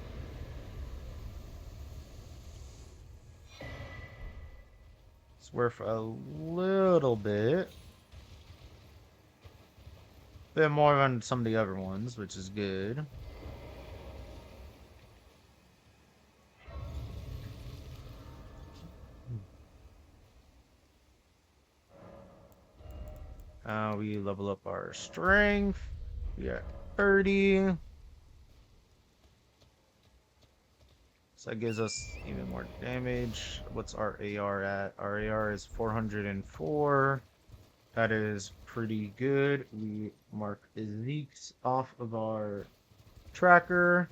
It's worth a little bit. Bit more on some of the other ones, which is good. We level up our strength. We got 30. So that gives us even more damage. What's our AR at? Our AR is 404. That is pretty good. We mark Zeke's off of our tracker.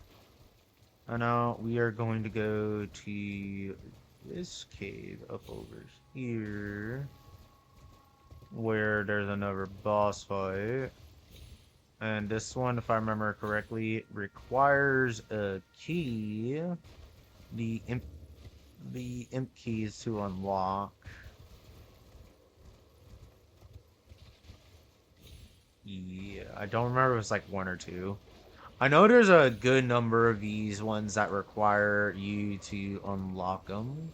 And now we are going to go to this cave up over here, where there's another boss fight. And this one, if I remember correctly, requires a key. The imp keys to unlock. Yeah, I don't remember if it's like one or two. I know there's a good number of these ones that require you to unlock them.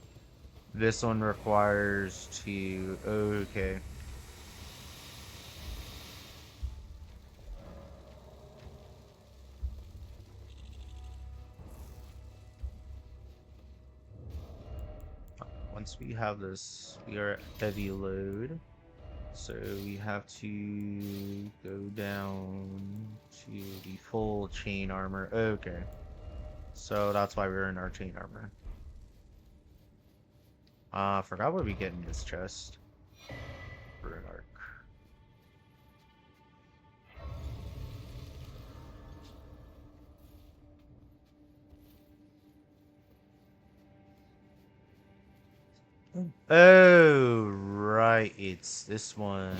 This one requires to... Okay. Once we have this, we are at heavy load. So we have to go down to the full chain armor. Okay. So that's why we're in our chain armor. Forgot what we get in this chest. Rune arc. Oh, right. It's this one.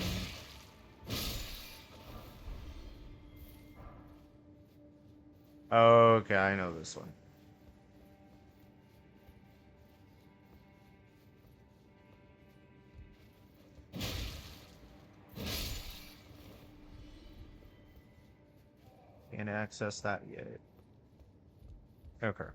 Okay, I know this one. Can't access that yet. Okay.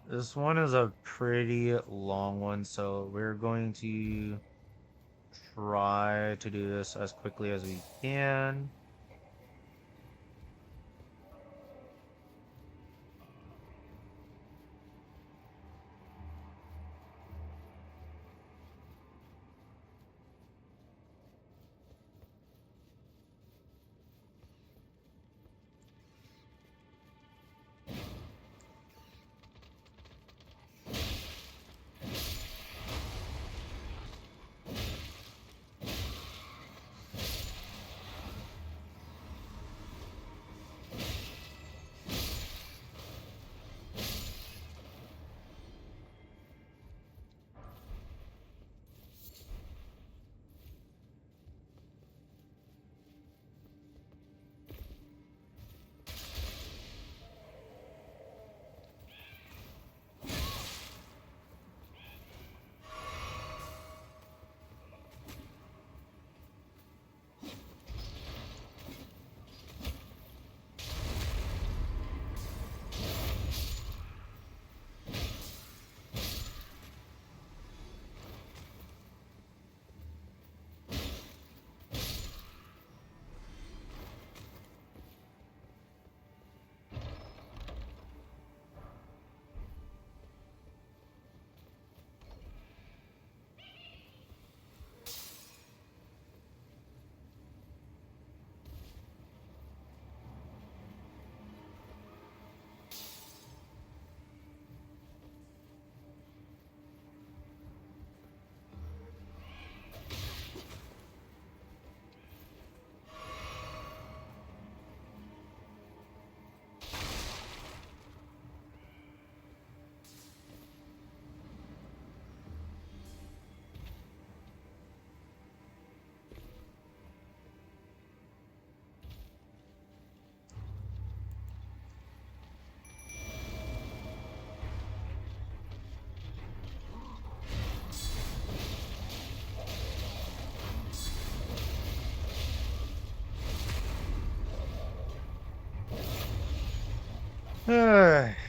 This one is a pretty long one, so we're going to try to do this as quickly as we can.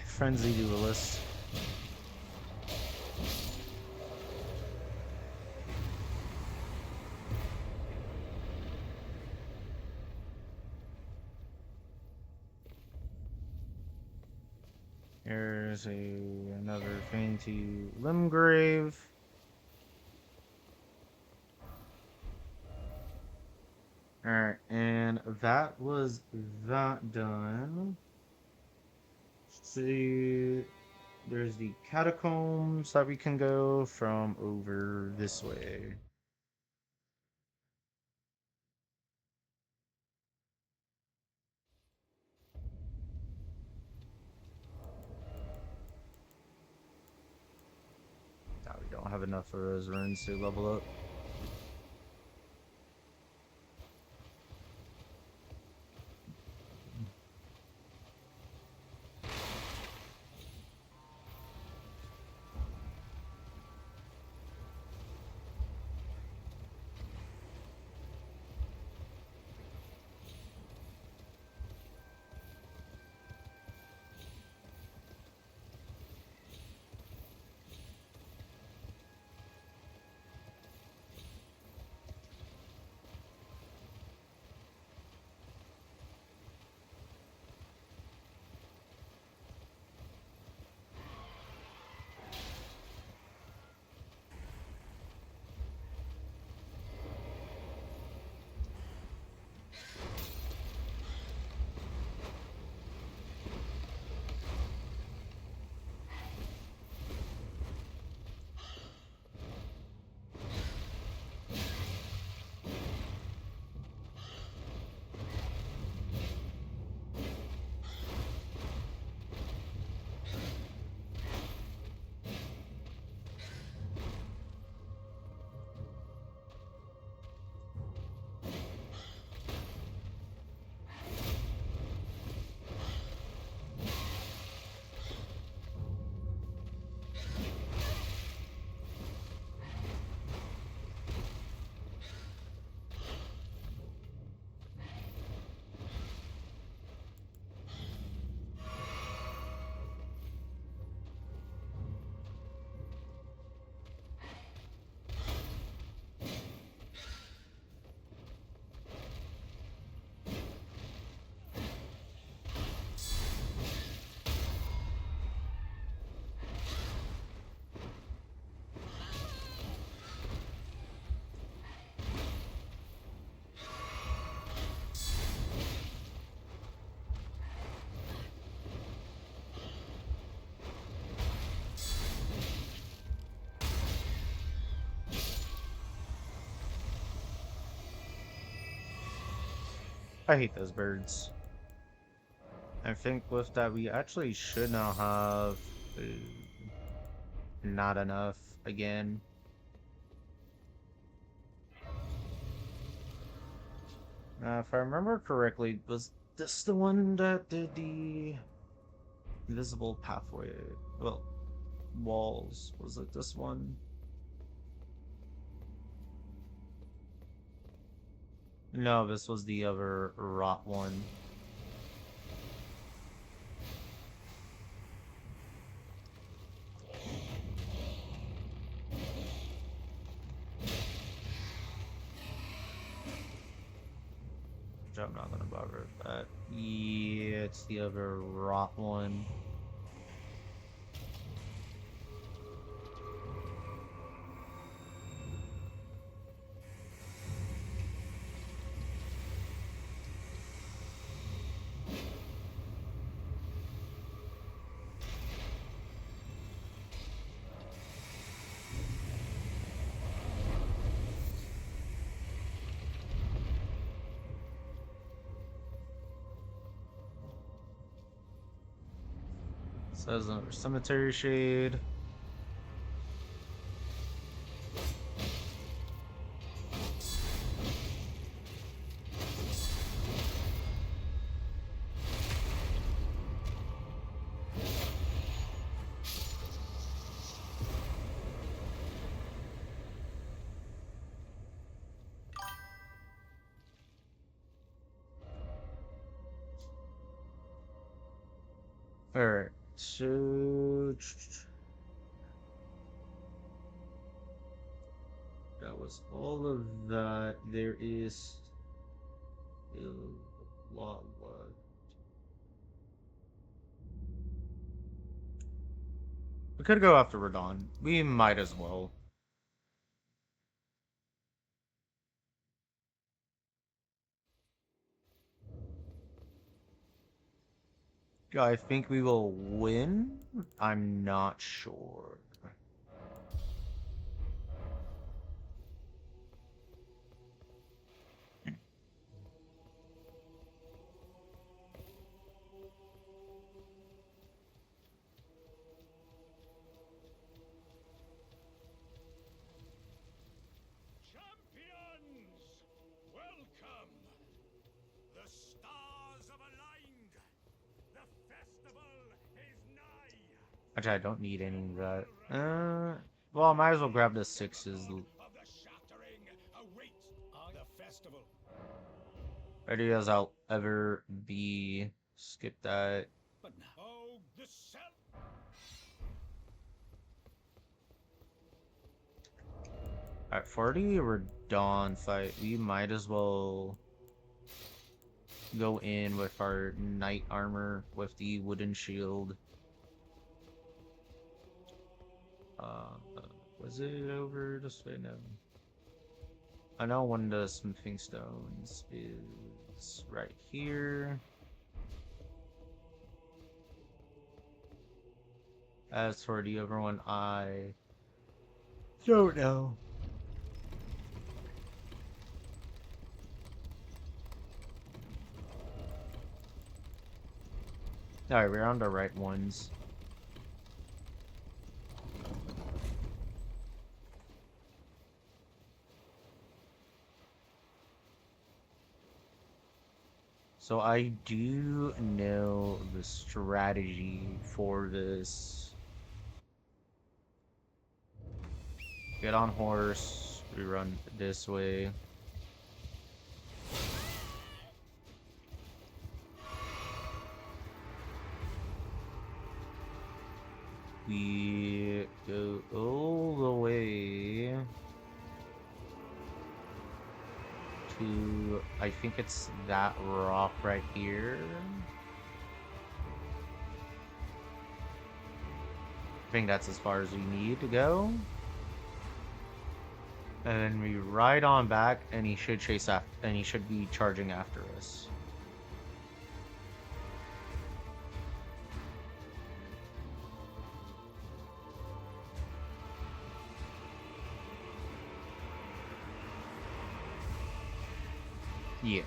Frenzy duelist. There's another fancy limb grave. Alright, and that was that done. See, there's the catacombs that we can go from over this way. Now we don't have enough of those runes to level up. I hate those birds. I think with that we actually should now have not enough again. If I remember correctly, was this the one that did the invisible pathway? Well, walls. Was it this one? No, this was the other rot one. Which I'm not gonna bother with that. Yeah, it's the other rot one. Says another cemetery shade. Alright, so that was all of that. There is still a lot left. We could go after Radon. We might as well. I think we will win. I'm not sure. Champions! Welcome! The stars have aligned! The festival is nigh! Actually, I don't need any of that. Well, I might as well grab the sixes. Of the shattering awaits the festival. Ready as I'll ever be. Skip that. But now, oh, the cell. Alright, for the Radon fight, we might as well go in with our knight armor with the wooden shield. Was it over this way? No. I know one of the smithing stones is right here. As for the other one, I don't know. Alright, we're on the right ones. So I do know the strategy for this. Get on horse, we run this way. We go all the way to, I think it's that rock right here. I think that's as far as we need to go. And then we ride on back, and he should chase after, and he should be charging after us. Yeah.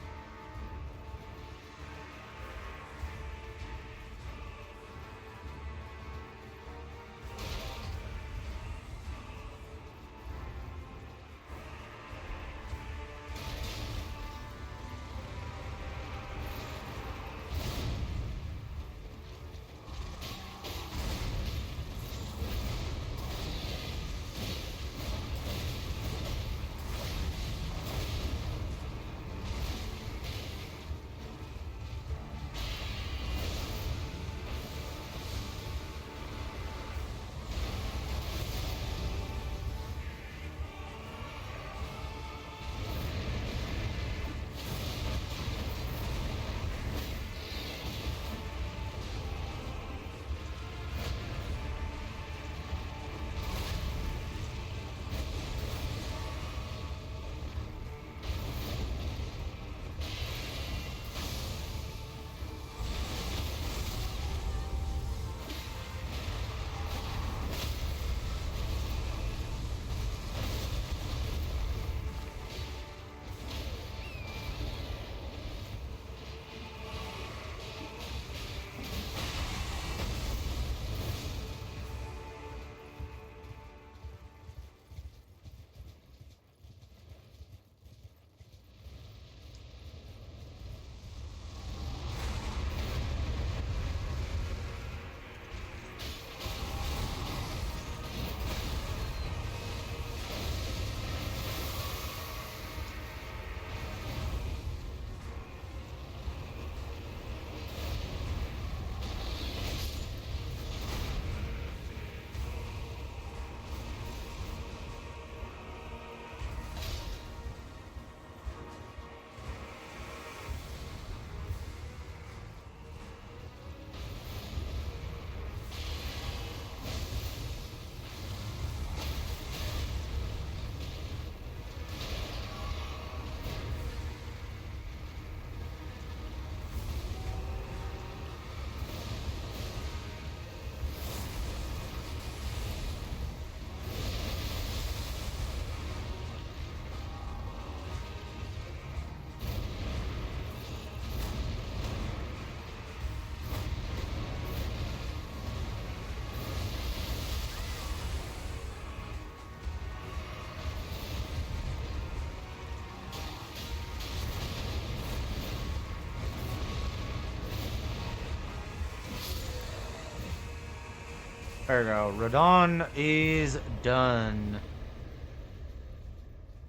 There we go. Radon is done.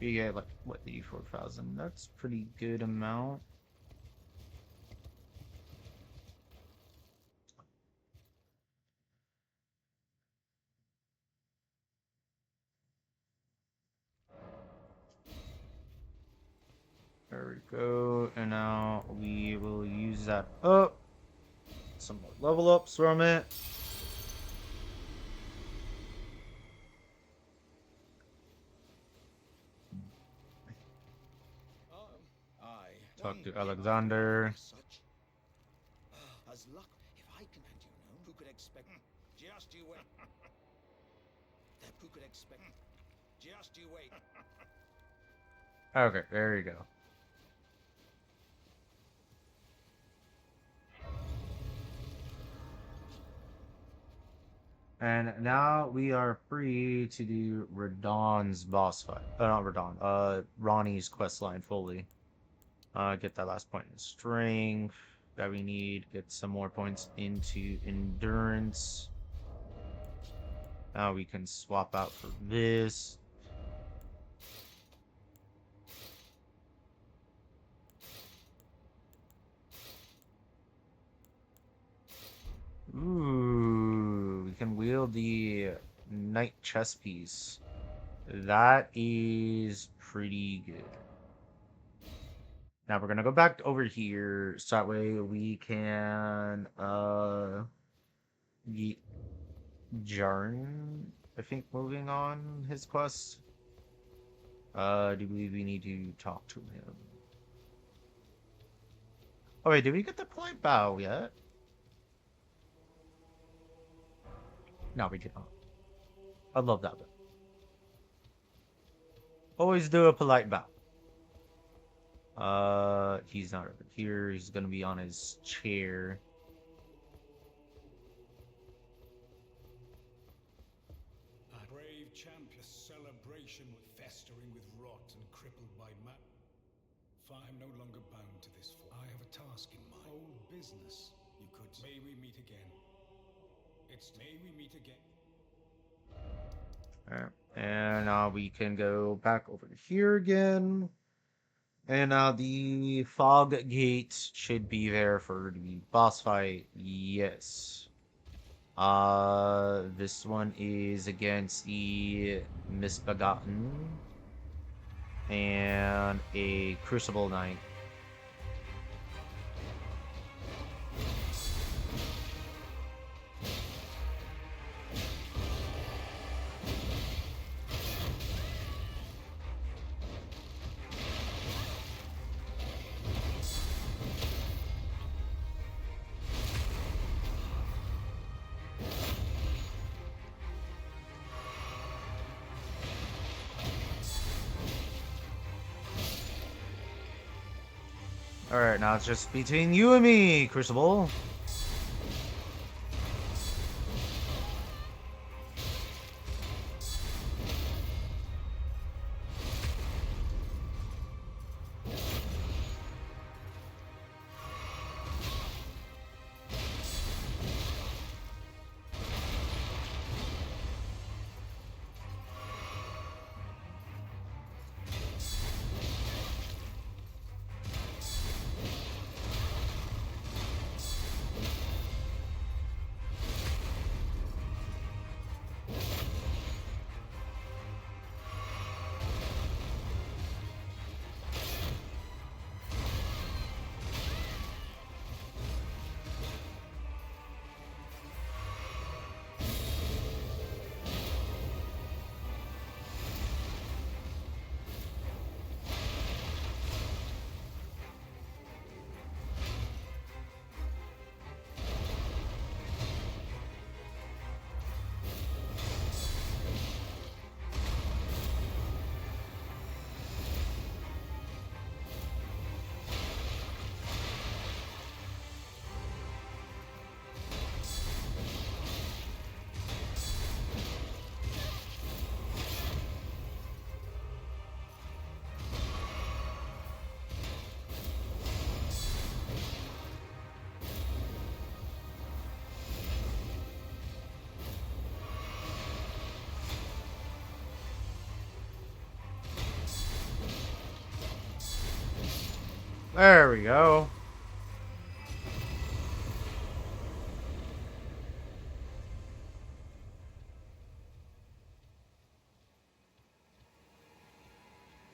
We get like what 84,000. That's pretty good amount. There we go. And now we will use that up. Some more level ups from it. I Talk to one Alexander. as such. As luck, if I can, and you know, who could expect? Just you wait. Who could expect? Just you wait. Okay, there you go. And now we are free to do Radon's boss fight. Not Radon. Ronnie's quest line fully. Get that last point in strength that we need. Get some more points into endurance. Now we can swap out for this. Ooh, we can wield the knight chess piece. That is pretty good. Now we're gonna go back over here so that way we can yeet Jarn, I think, moving on his quest. Do we need to talk to him? Oh wait, did we get the polite bow yet? No, we did not. I love that bit. Always do a polite bow. He's not over here. He's gonna be on his chair. A brave champion celebration festering with rot and crippled by I am no longer bound to this form. I have a task in mind. Old business. You could say. May we meet again. It's may we meet again. Alright. And now we can go back over to here again. And now the fog gate should be there for the boss fight. Yes. This one is against the Misbegotten and a Crucible Knight. Alright, now it's just between you and me, Crucible. There we go.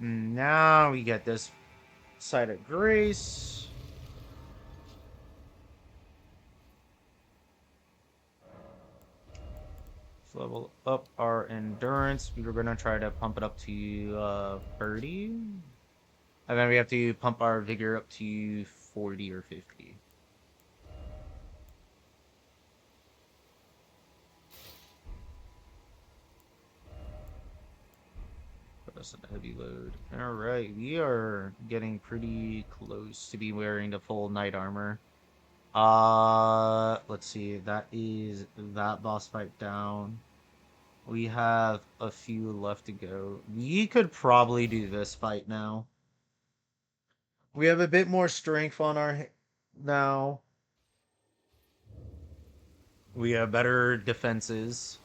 Now we get this side of grace. Let's level up our endurance. We were gonna try to pump it up to 30. And then we have to pump our vigor up to 40 or 50. Put us a heavy load. Alright, we are getting pretty close to be wearing the full knight armor. Let's see. That is that boss fight down. We have a few left to go. We could probably do this fight now. We have a bit more strength on our now. We have better defenses.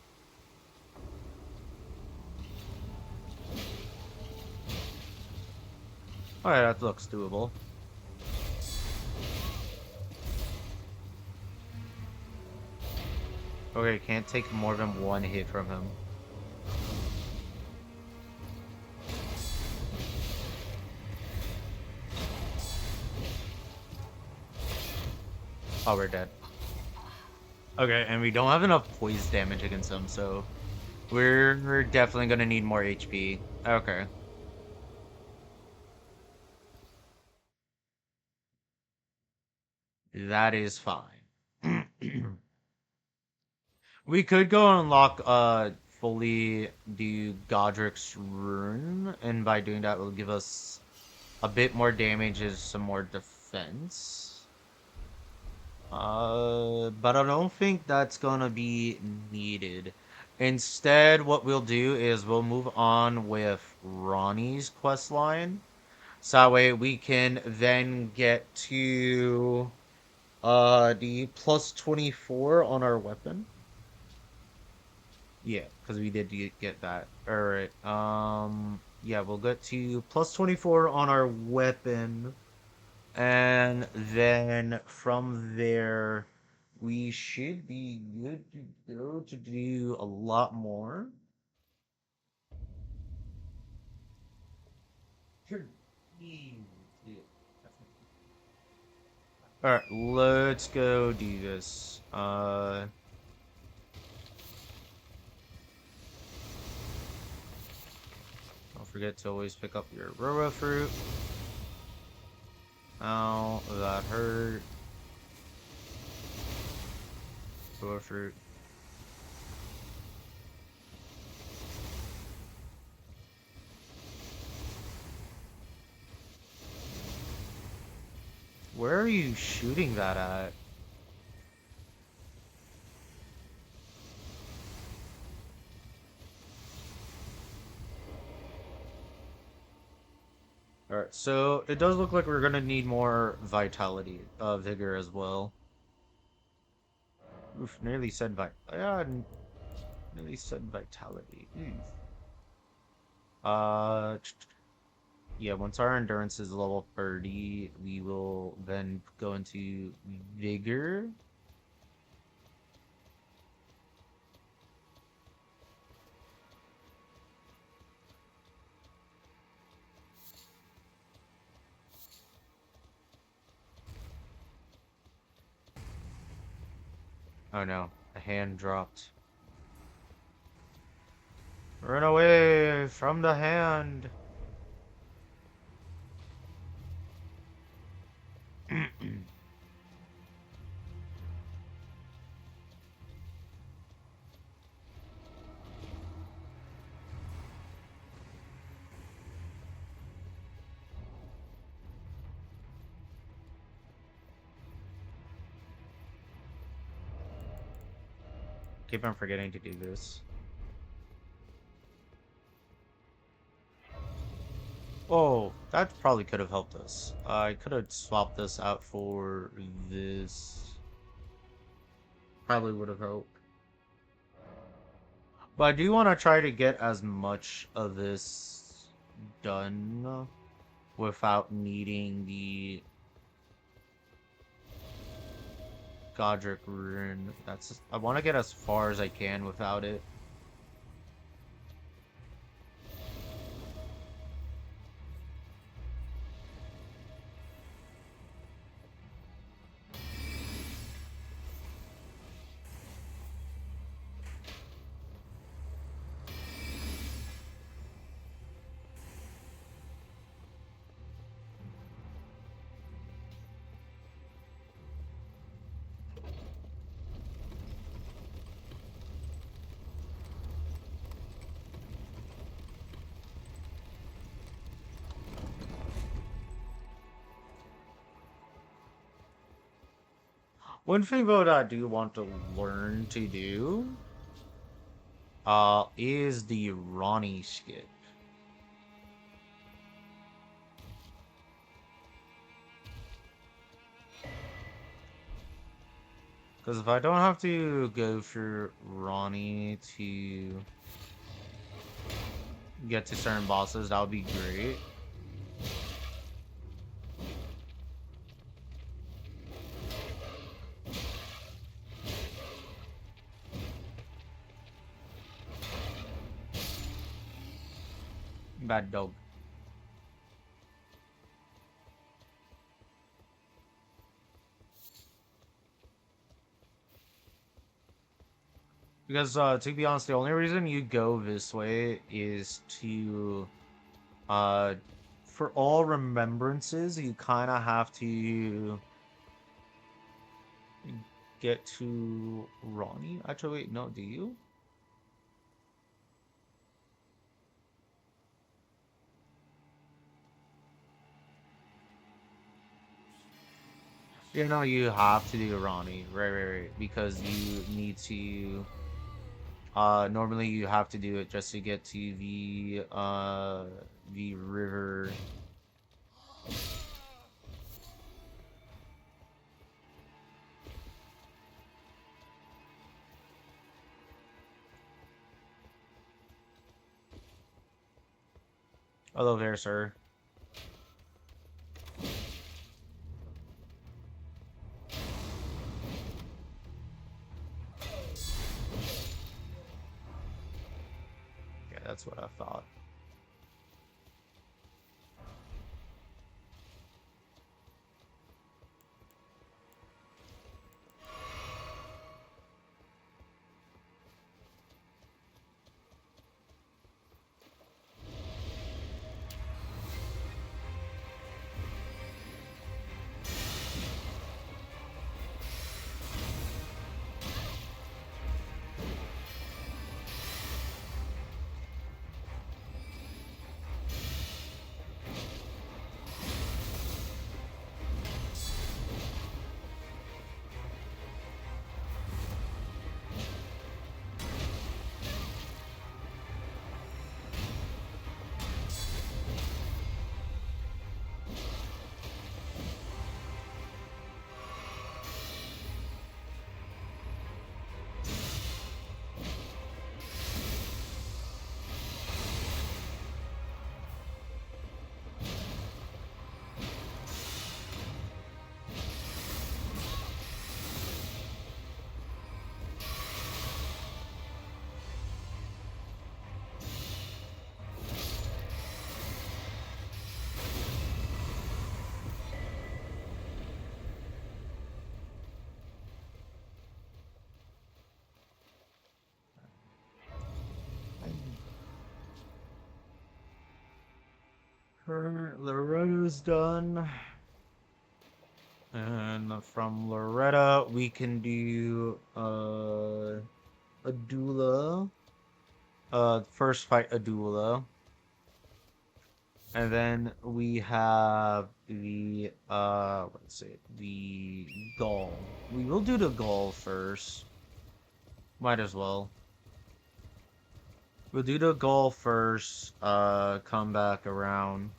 Alright, that looks doable. Okay, can't take more than one hit from him. Oh, we're dead. Okay, and we don't have enough poise damage against him, so we're definitely gonna need more HP. Okay. That is fine. We could go and unlock fully do Godric's rune, and by doing that, it will give us a bit more damage and some more defense. But I don't think that's gonna be needed. Instead, what we'll do is we'll move on with Ronnie's quest line. So that way we can then get to the plus 24 on our weapon. Yeah, because we did get that. Alright. Yeah, we'll get to plus 24 on our weapon. And then from there, we should be good to go to do a lot more. Alright, let's go do this. Don't forget to always pick up your Roro fruit. Ow, that hurt. Roro fruit. Where are you shooting that at? Alright, so it does look like we're gonna need more vitality, vigor as well. Oof, nearly said nearly said vitality. Uh, yeah, once our endurance is level 30, we will then go into vigor. Oh no, a hand dropped. Run away from the hand. Keep on forgetting to do this. Oh, that probably could have helped us. I could have swapped this out for this. Probably would have helped. But I do want to try to get as much of this done. without needing the Godric rune. That's I want to get as far as I can without it. One thing though that I do want to learn to do is the Ronnie skip. Because if I don't have to go through Ronnie to get to certain bosses, that would be great. Bad dog. Because to be honest, the only reason you go this way is to uh for all remembrances, you kind of have to get to Ronnie. Actually, wait, no, do you? You know, you have to do Ronnie, right, because you need to. Normally you have to do it just to get to the river. Hello there, sir. Yeah, that's what I thought. Loretta's done. And from Loretta, we can do Adula. First fight Adula. And then we have the let's see, the Gaul. We will do the Gaul first. Might as well. We'll do the Gaul first, come back around.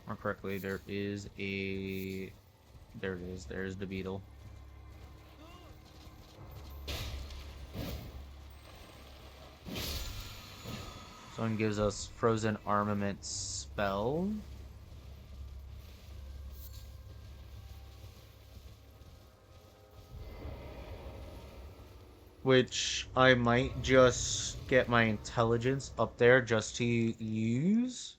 Or correctly, there is a... There it is. There's the beetle. Someone gives us frozen armament spell. Which I might just get my intelligence up there just to use.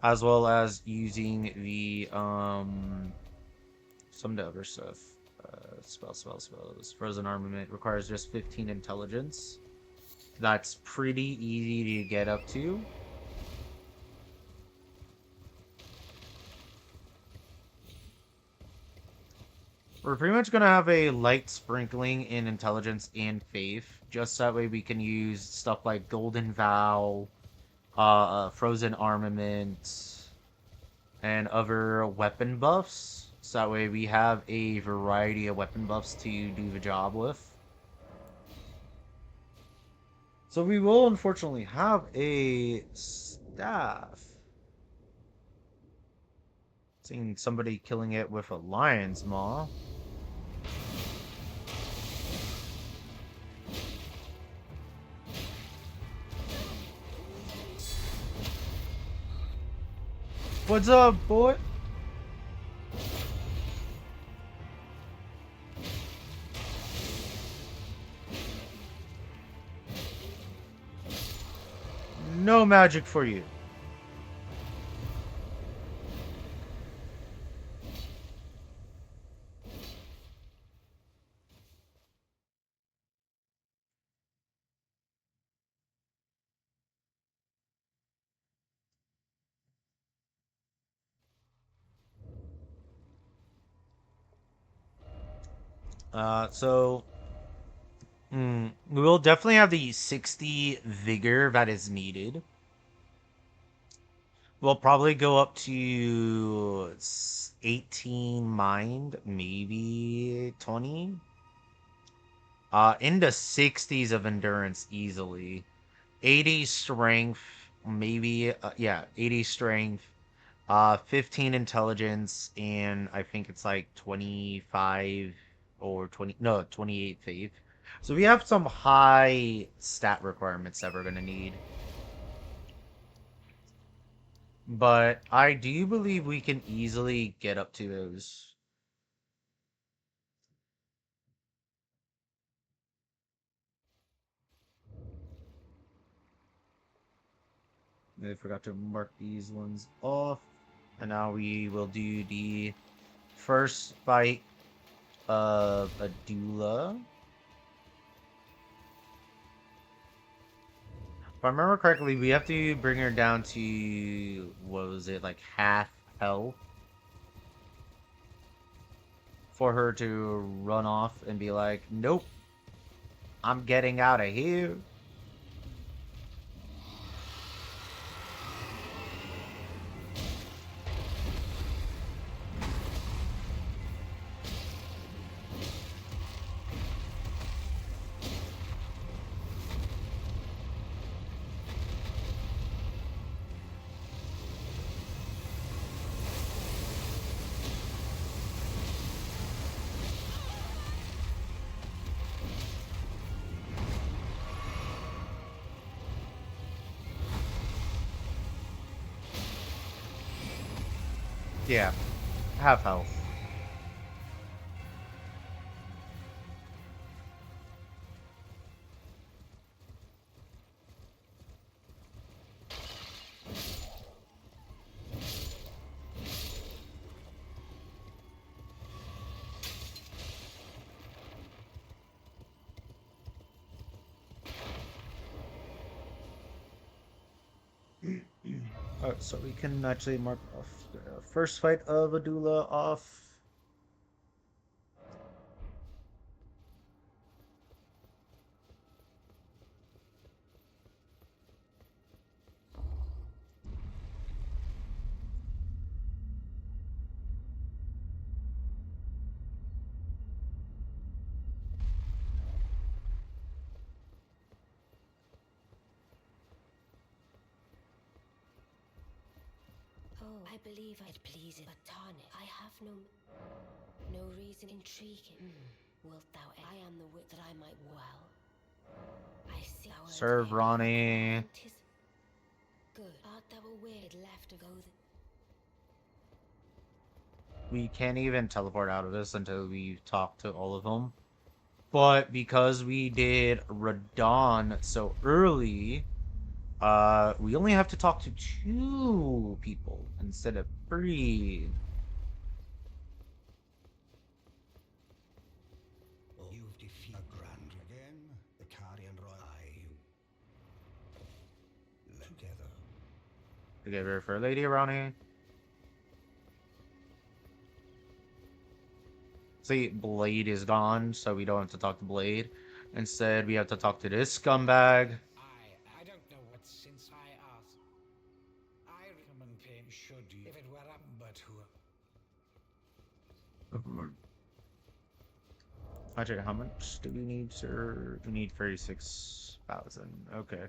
As well as using the some of the other stuff. Spells. Frozen armament requires just 15 intelligence. That's pretty easy to get up to. We're pretty much gonna have a light sprinkling in intelligence and faith, just that way we can use stuff like Golden Vow, Frozen Armament, and other weapon buffs. So that way we have a variety of weapon buffs to do the job with. So we will unfortunately have a staff. Seeing somebody killing it with a lion's maw. What's up, boy? No magic for you. So we will definitely have the 60 vigor that is needed. We'll probably go up to 18 mind, maybe 20. In the 60s of endurance easily. 80 strength, maybe, yeah, 80 strength, 15 intelligence, and I think it's like 25 or 20, no, 28 faith. So we have some high stat requirements that we're gonna need. But I do believe we can easily get up to those. I forgot to mark these ones off. And now we will do the first fight of a doula. If I remember correctly, we have to bring her down to, what was it, like half health for her to run off and be like, nope, I'm getting out of here. Yeah, half health. Alright, so we can actually mark off the first fight of Adula off. Oh, I believe it pleases but Tani. I have no reason intriguing. Wilt thou? I am the wit that I might well. I see thou Serve Ronnie. Good. Art thou aware it left to go We can't even teleport out of this until we talk to all of them. But because we did Radon so early, we only have to talk to 2 people instead of 3. Oh, you've defeated Grand again. The Carrion Royal. Together. Okay, we're for a lady around here. See, Blade is gone, so we don't have to talk to Blade. Instead, we have to talk to this scumbag. I don't know what since I asked. I recommend paying should you if it were up, but who? Actually, how much do we need, sir? We need 36,000. Okay.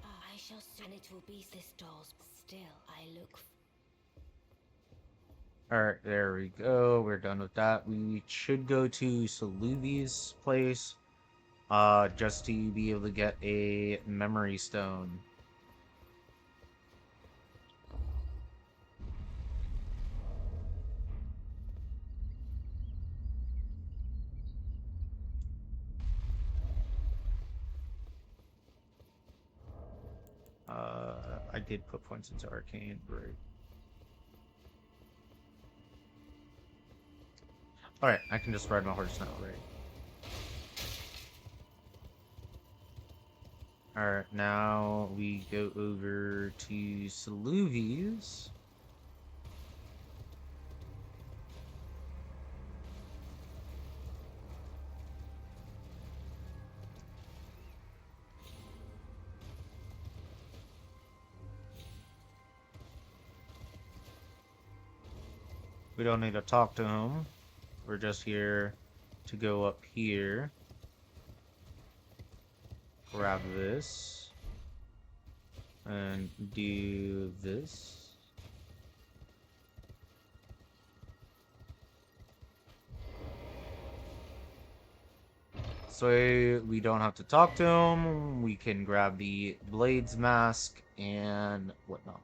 I shall soon. It will be this doll's. Still, I look. Alright, there we go. We're done with that. We should go to Saluvi's place. Just to be able to get a memory stone. I did put points into Arcane, right? Alright, I can just ride my horse now, right? Alright, now we go over to Saluvi's. We don't need to talk to him. We're just here to go up here. Grab this. And do this. So we don't have to talk to him. We can grab the Blades mask and whatnot.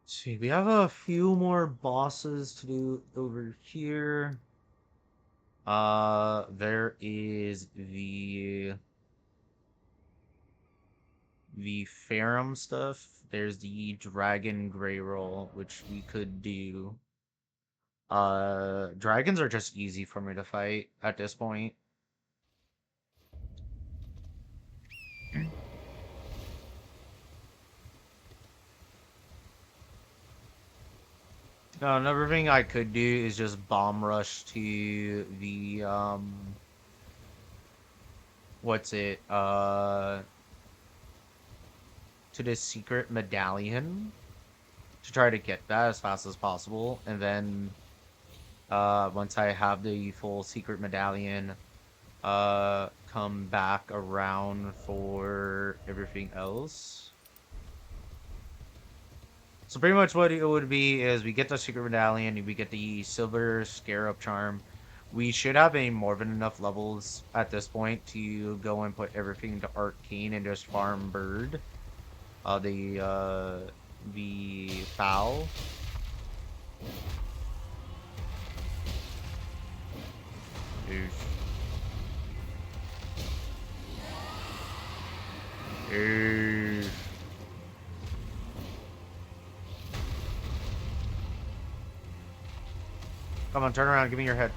See, we have a few more bosses to do over here. There is the Ferrum stuff. There's the Dragon Grey Roll, which we could do. Dragons are just easy for me to fight at this point. Now, another thing I could do is just bomb rush to the, what's it, to this secret medallion to try to get that as fast as possible, and then, once I have the full secret medallion, come back around for everything else. So pretty much what it would be is we get the secret medallion, we get the silver scarab charm. We should have a more than enough levels at this point to go and put everything into Arcane and just farm Bird. The foul. Oof. Oof. Come on, turn around, give me your head.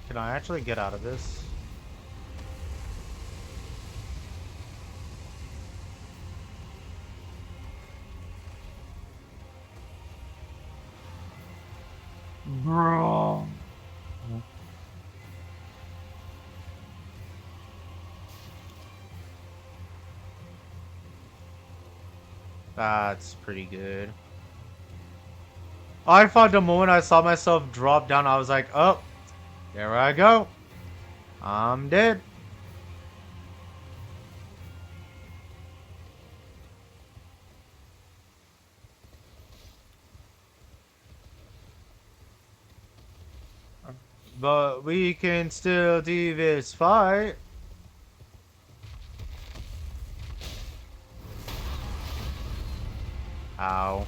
Can I actually get out of this? Bro. That's pretty good. I thought the moment I saw myself drop down, I was like, oh, there I go. I'm dead. But we can still do this fight. Ow.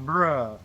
Bruh.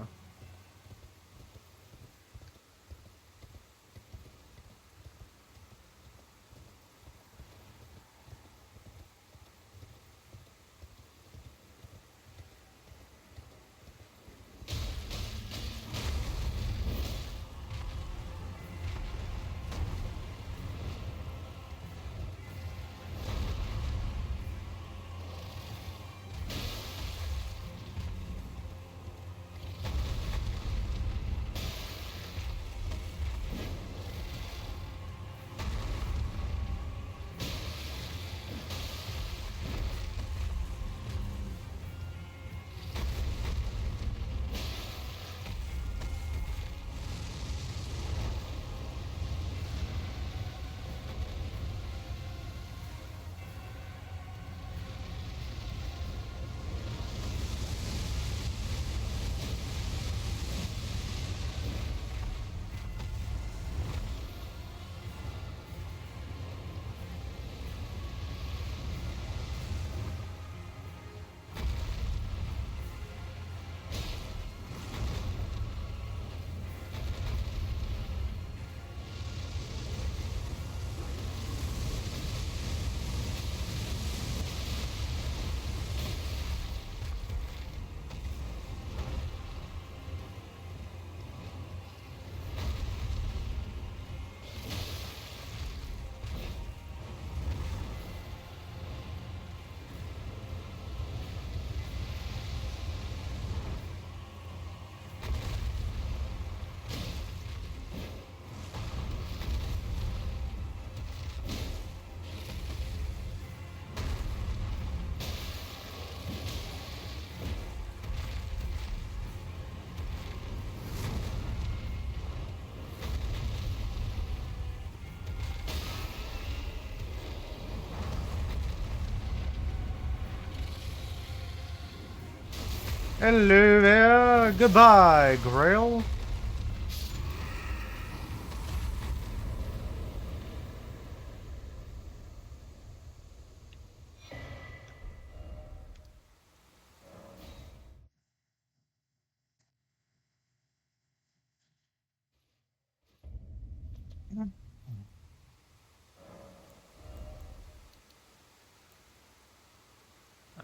Hello there. Goodbye, Grail.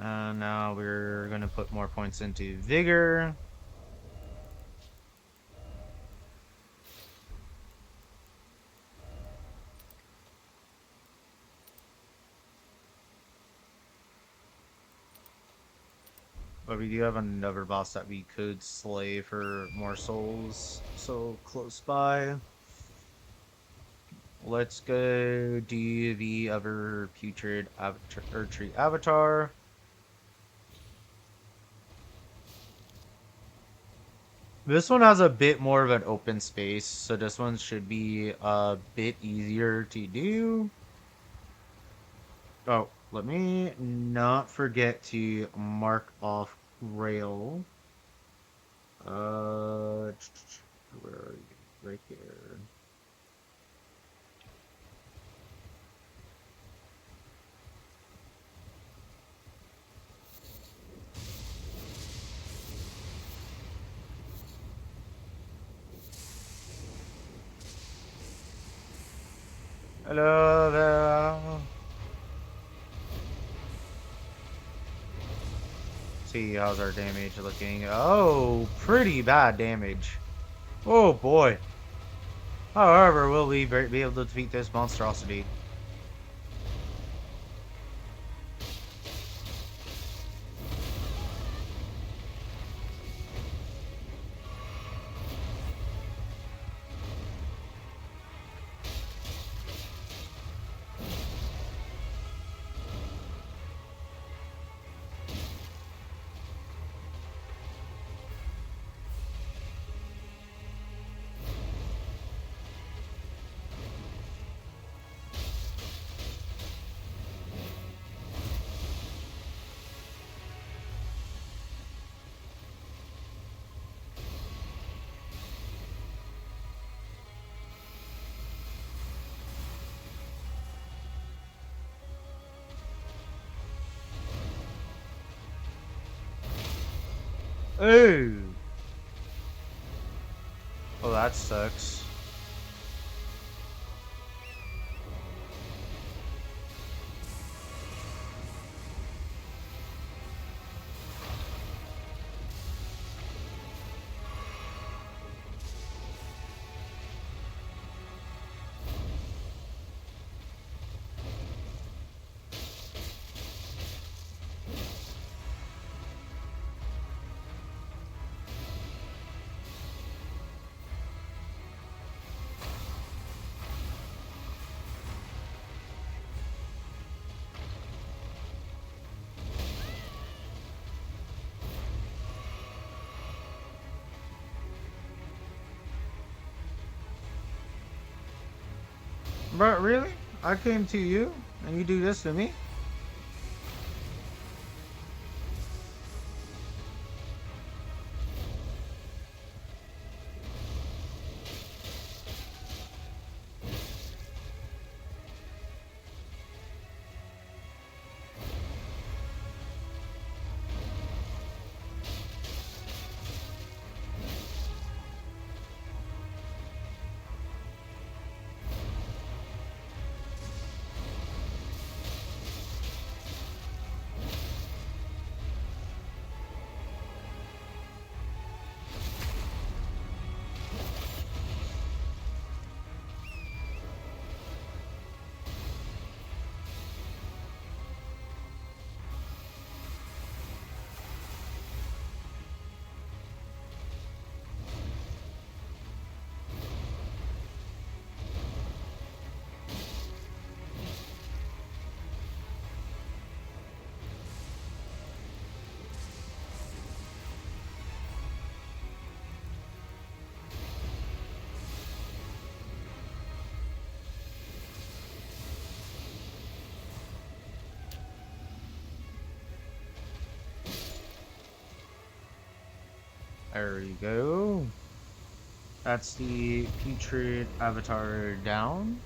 And now we're gonna put more points into Vigor. But we do have another boss that we could slay for more souls. So close by. Let's go do the other putrid avatar, or tree avatar. This one has a bit more of an open space, so this one should be a bit easier to do. Oh, Let me not forget to mark off Grail. Where are you? Right here. Hello there. See, how's our damage looking? Oh, pretty bad damage. Oh boy. However, will we be able to defeat this monstrosity? Oh. Oh, that sucks. But really? I came to you, and you do this to me? There you go. That's the putrid avatar down.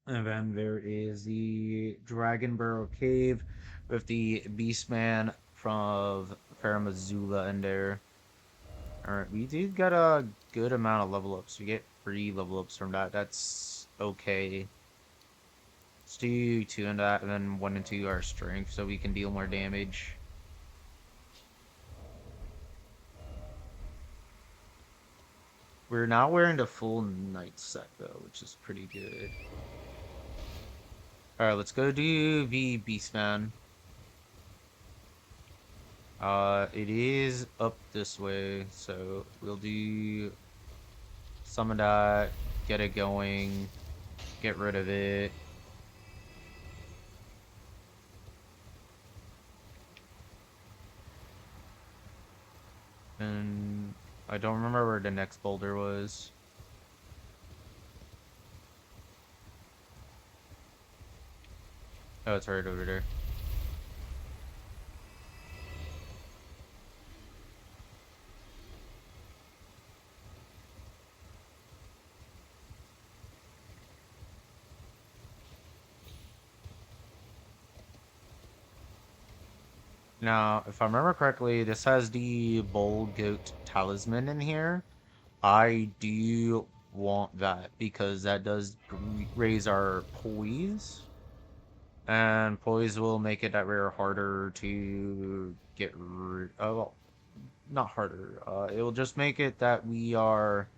And then there is the Dragon Burrow Cave with the Beastman from Faramazula in there. Alright, we did get a good amount of level ups. We get 3 level ups from that. That's okay. Let's do 2 in that, and then 1 and 2 are strength, so we can deal more damage. We're not wearing the full knight set, though, which is pretty good. Alright, let's go do the Beastman. It is up this way, so we'll do some of that, get it going, get rid of it. And I don't remember where the next boulder was. Oh, it's right over there. Now, if I remember correctly, this has the bull goat talisman in here. I do want that because that does raise our poise. And poise will make it that we're harder to get rid. Oh, well, not harder. It will just make it that we are.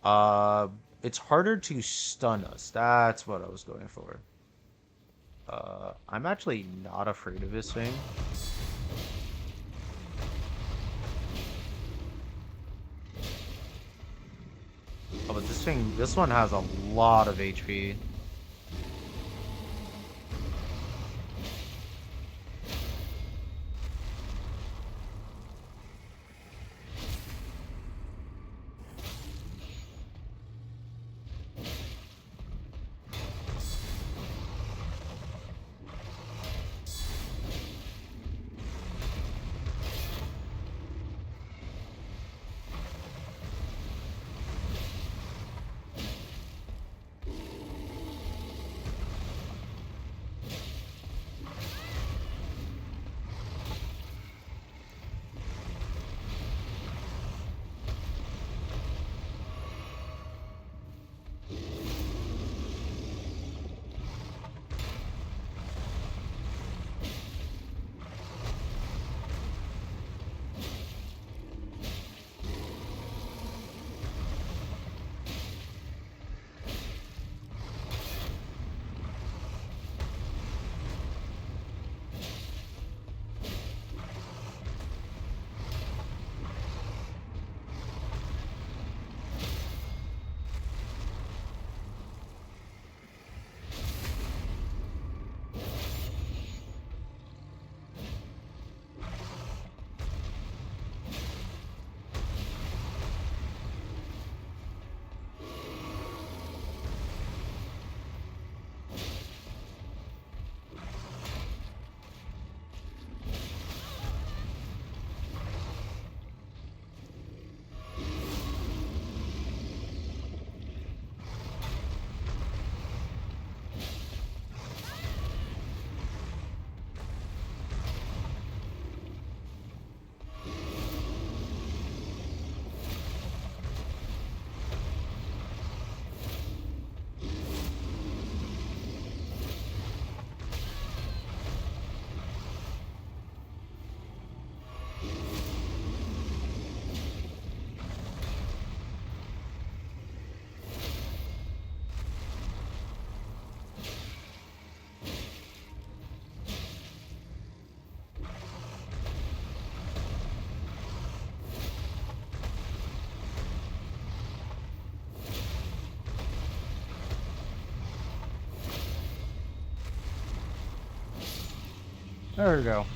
Uh, it's harder to stun us. That's what I was going for. I'm actually not afraid of this thing. Oh, but this one has a lot of HP. There we go.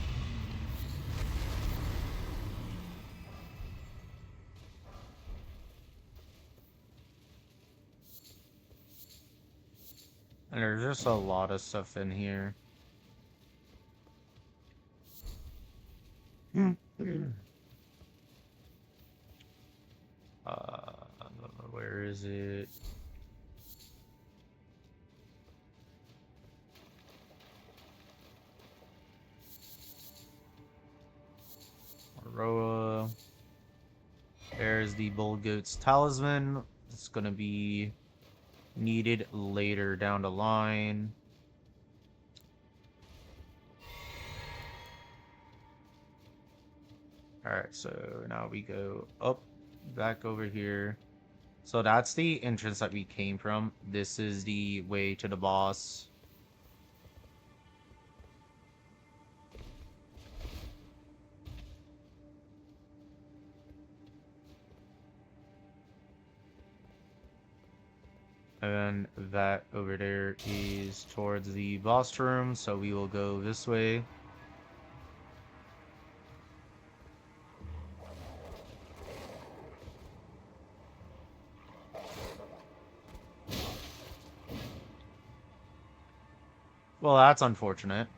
And there's just a lot of stuff in here. Where is it? Aroa. There's the Bull Goat's Talisman. It's gonna be needed later down the line. Alright, so now we go up, back over here. So that's the entrance that we came from. This is the way to the boss. And that over there is towards the boss room, so we will go this way. Well, that's unfortunate.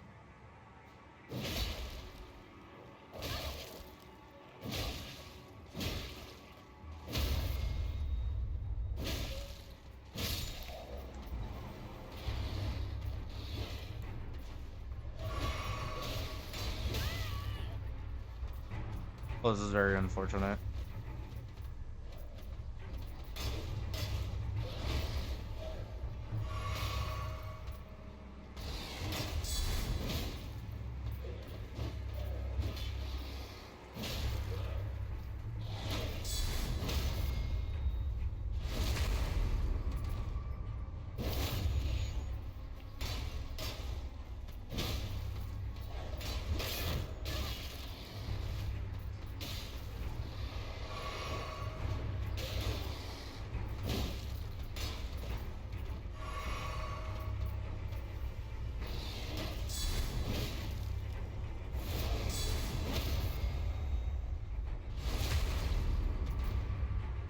Well, this is very unfortunate.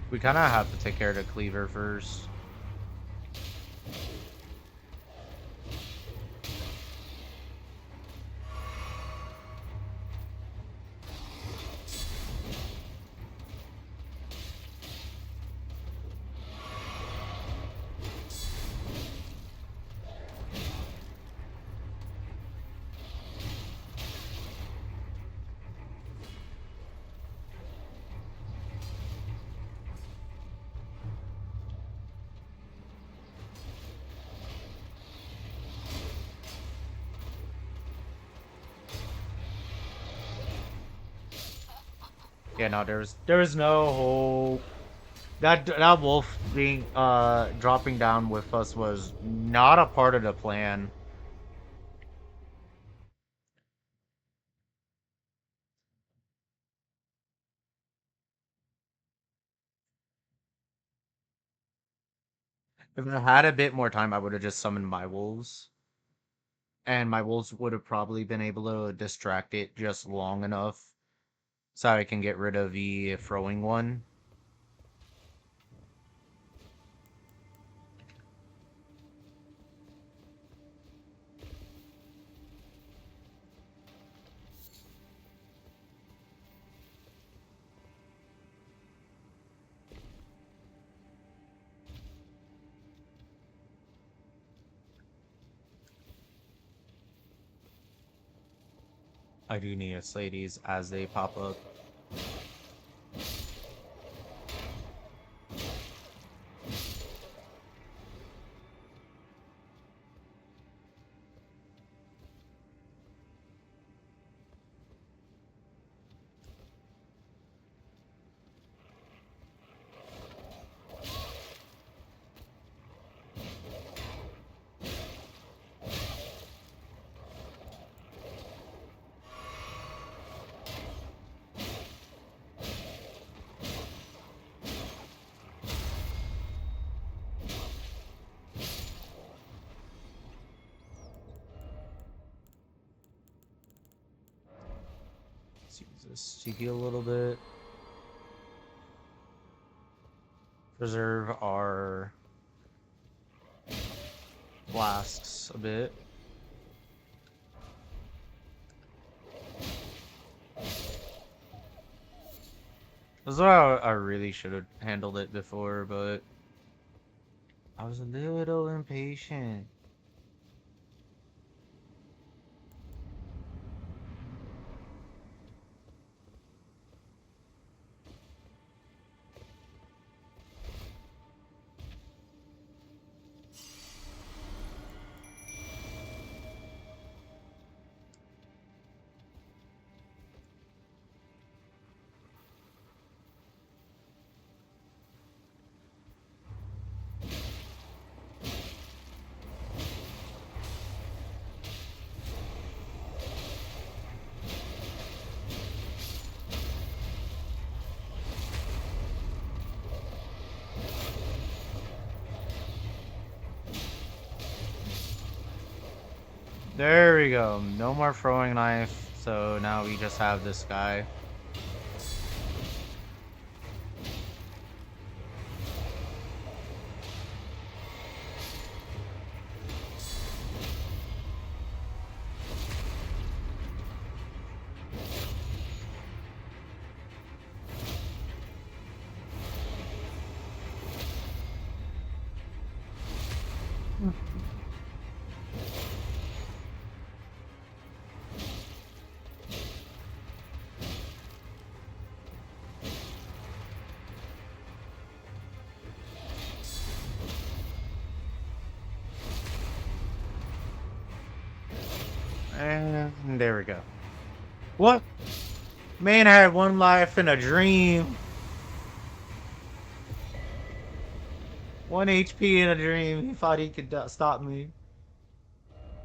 We kind of have to take care of the cleaver first. Yeah, no, there was no hope. That wolf being dropping down with us was not a part of the plan. If I had a bit more time, I would have just summoned my wolves. And my wolves would have probably been able to distract it just long enough so I can get rid of the throwing one. I do need to slay these as they pop up. Let's use this to heal a little bit. Preserve our flasks a bit. This is how I really should have handled it before, but I was a little impatient. There we go. No more throwing knife. So now we just have this guy. And there we go. What? Man had one life in a dream. 1 HP in a dream. He thought he could stop me.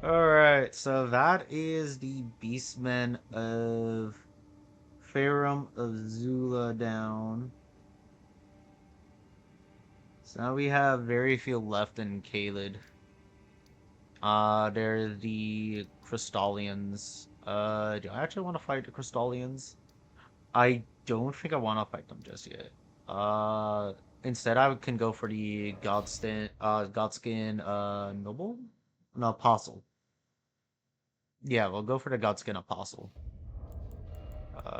Alright, so that is the Beastmen of Farum of Zula down. So now we have very few left in Kaled. There's the Crystallians. Do I actually want to fight the Crystallians? I don't think I want to fight them just yet. Uh, Instead I can go for the Godskin, Noble? No, Apostle. Yeah, we'll go for the Godskin Apostle.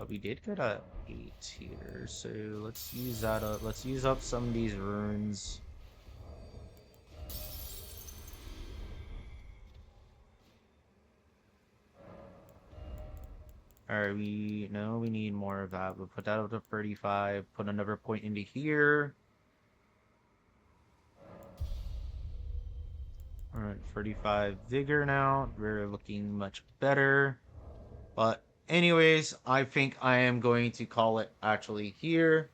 We did get a 8 here, so let's use that up. Let's use up some of these runes. Alright, we need more of that. We'll put that up to 35, put another point into here. Alright, 35 vigor now. We're looking much better. But anyways, I think I am going to call it actually here.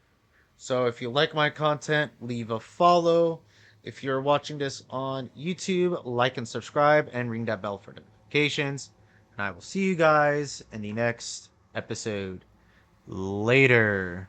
So if you like my content, leave a follow. If you're watching this on YouTube, like and subscribe and ring that bell for notifications. And I will see you guys in the next episode. Later.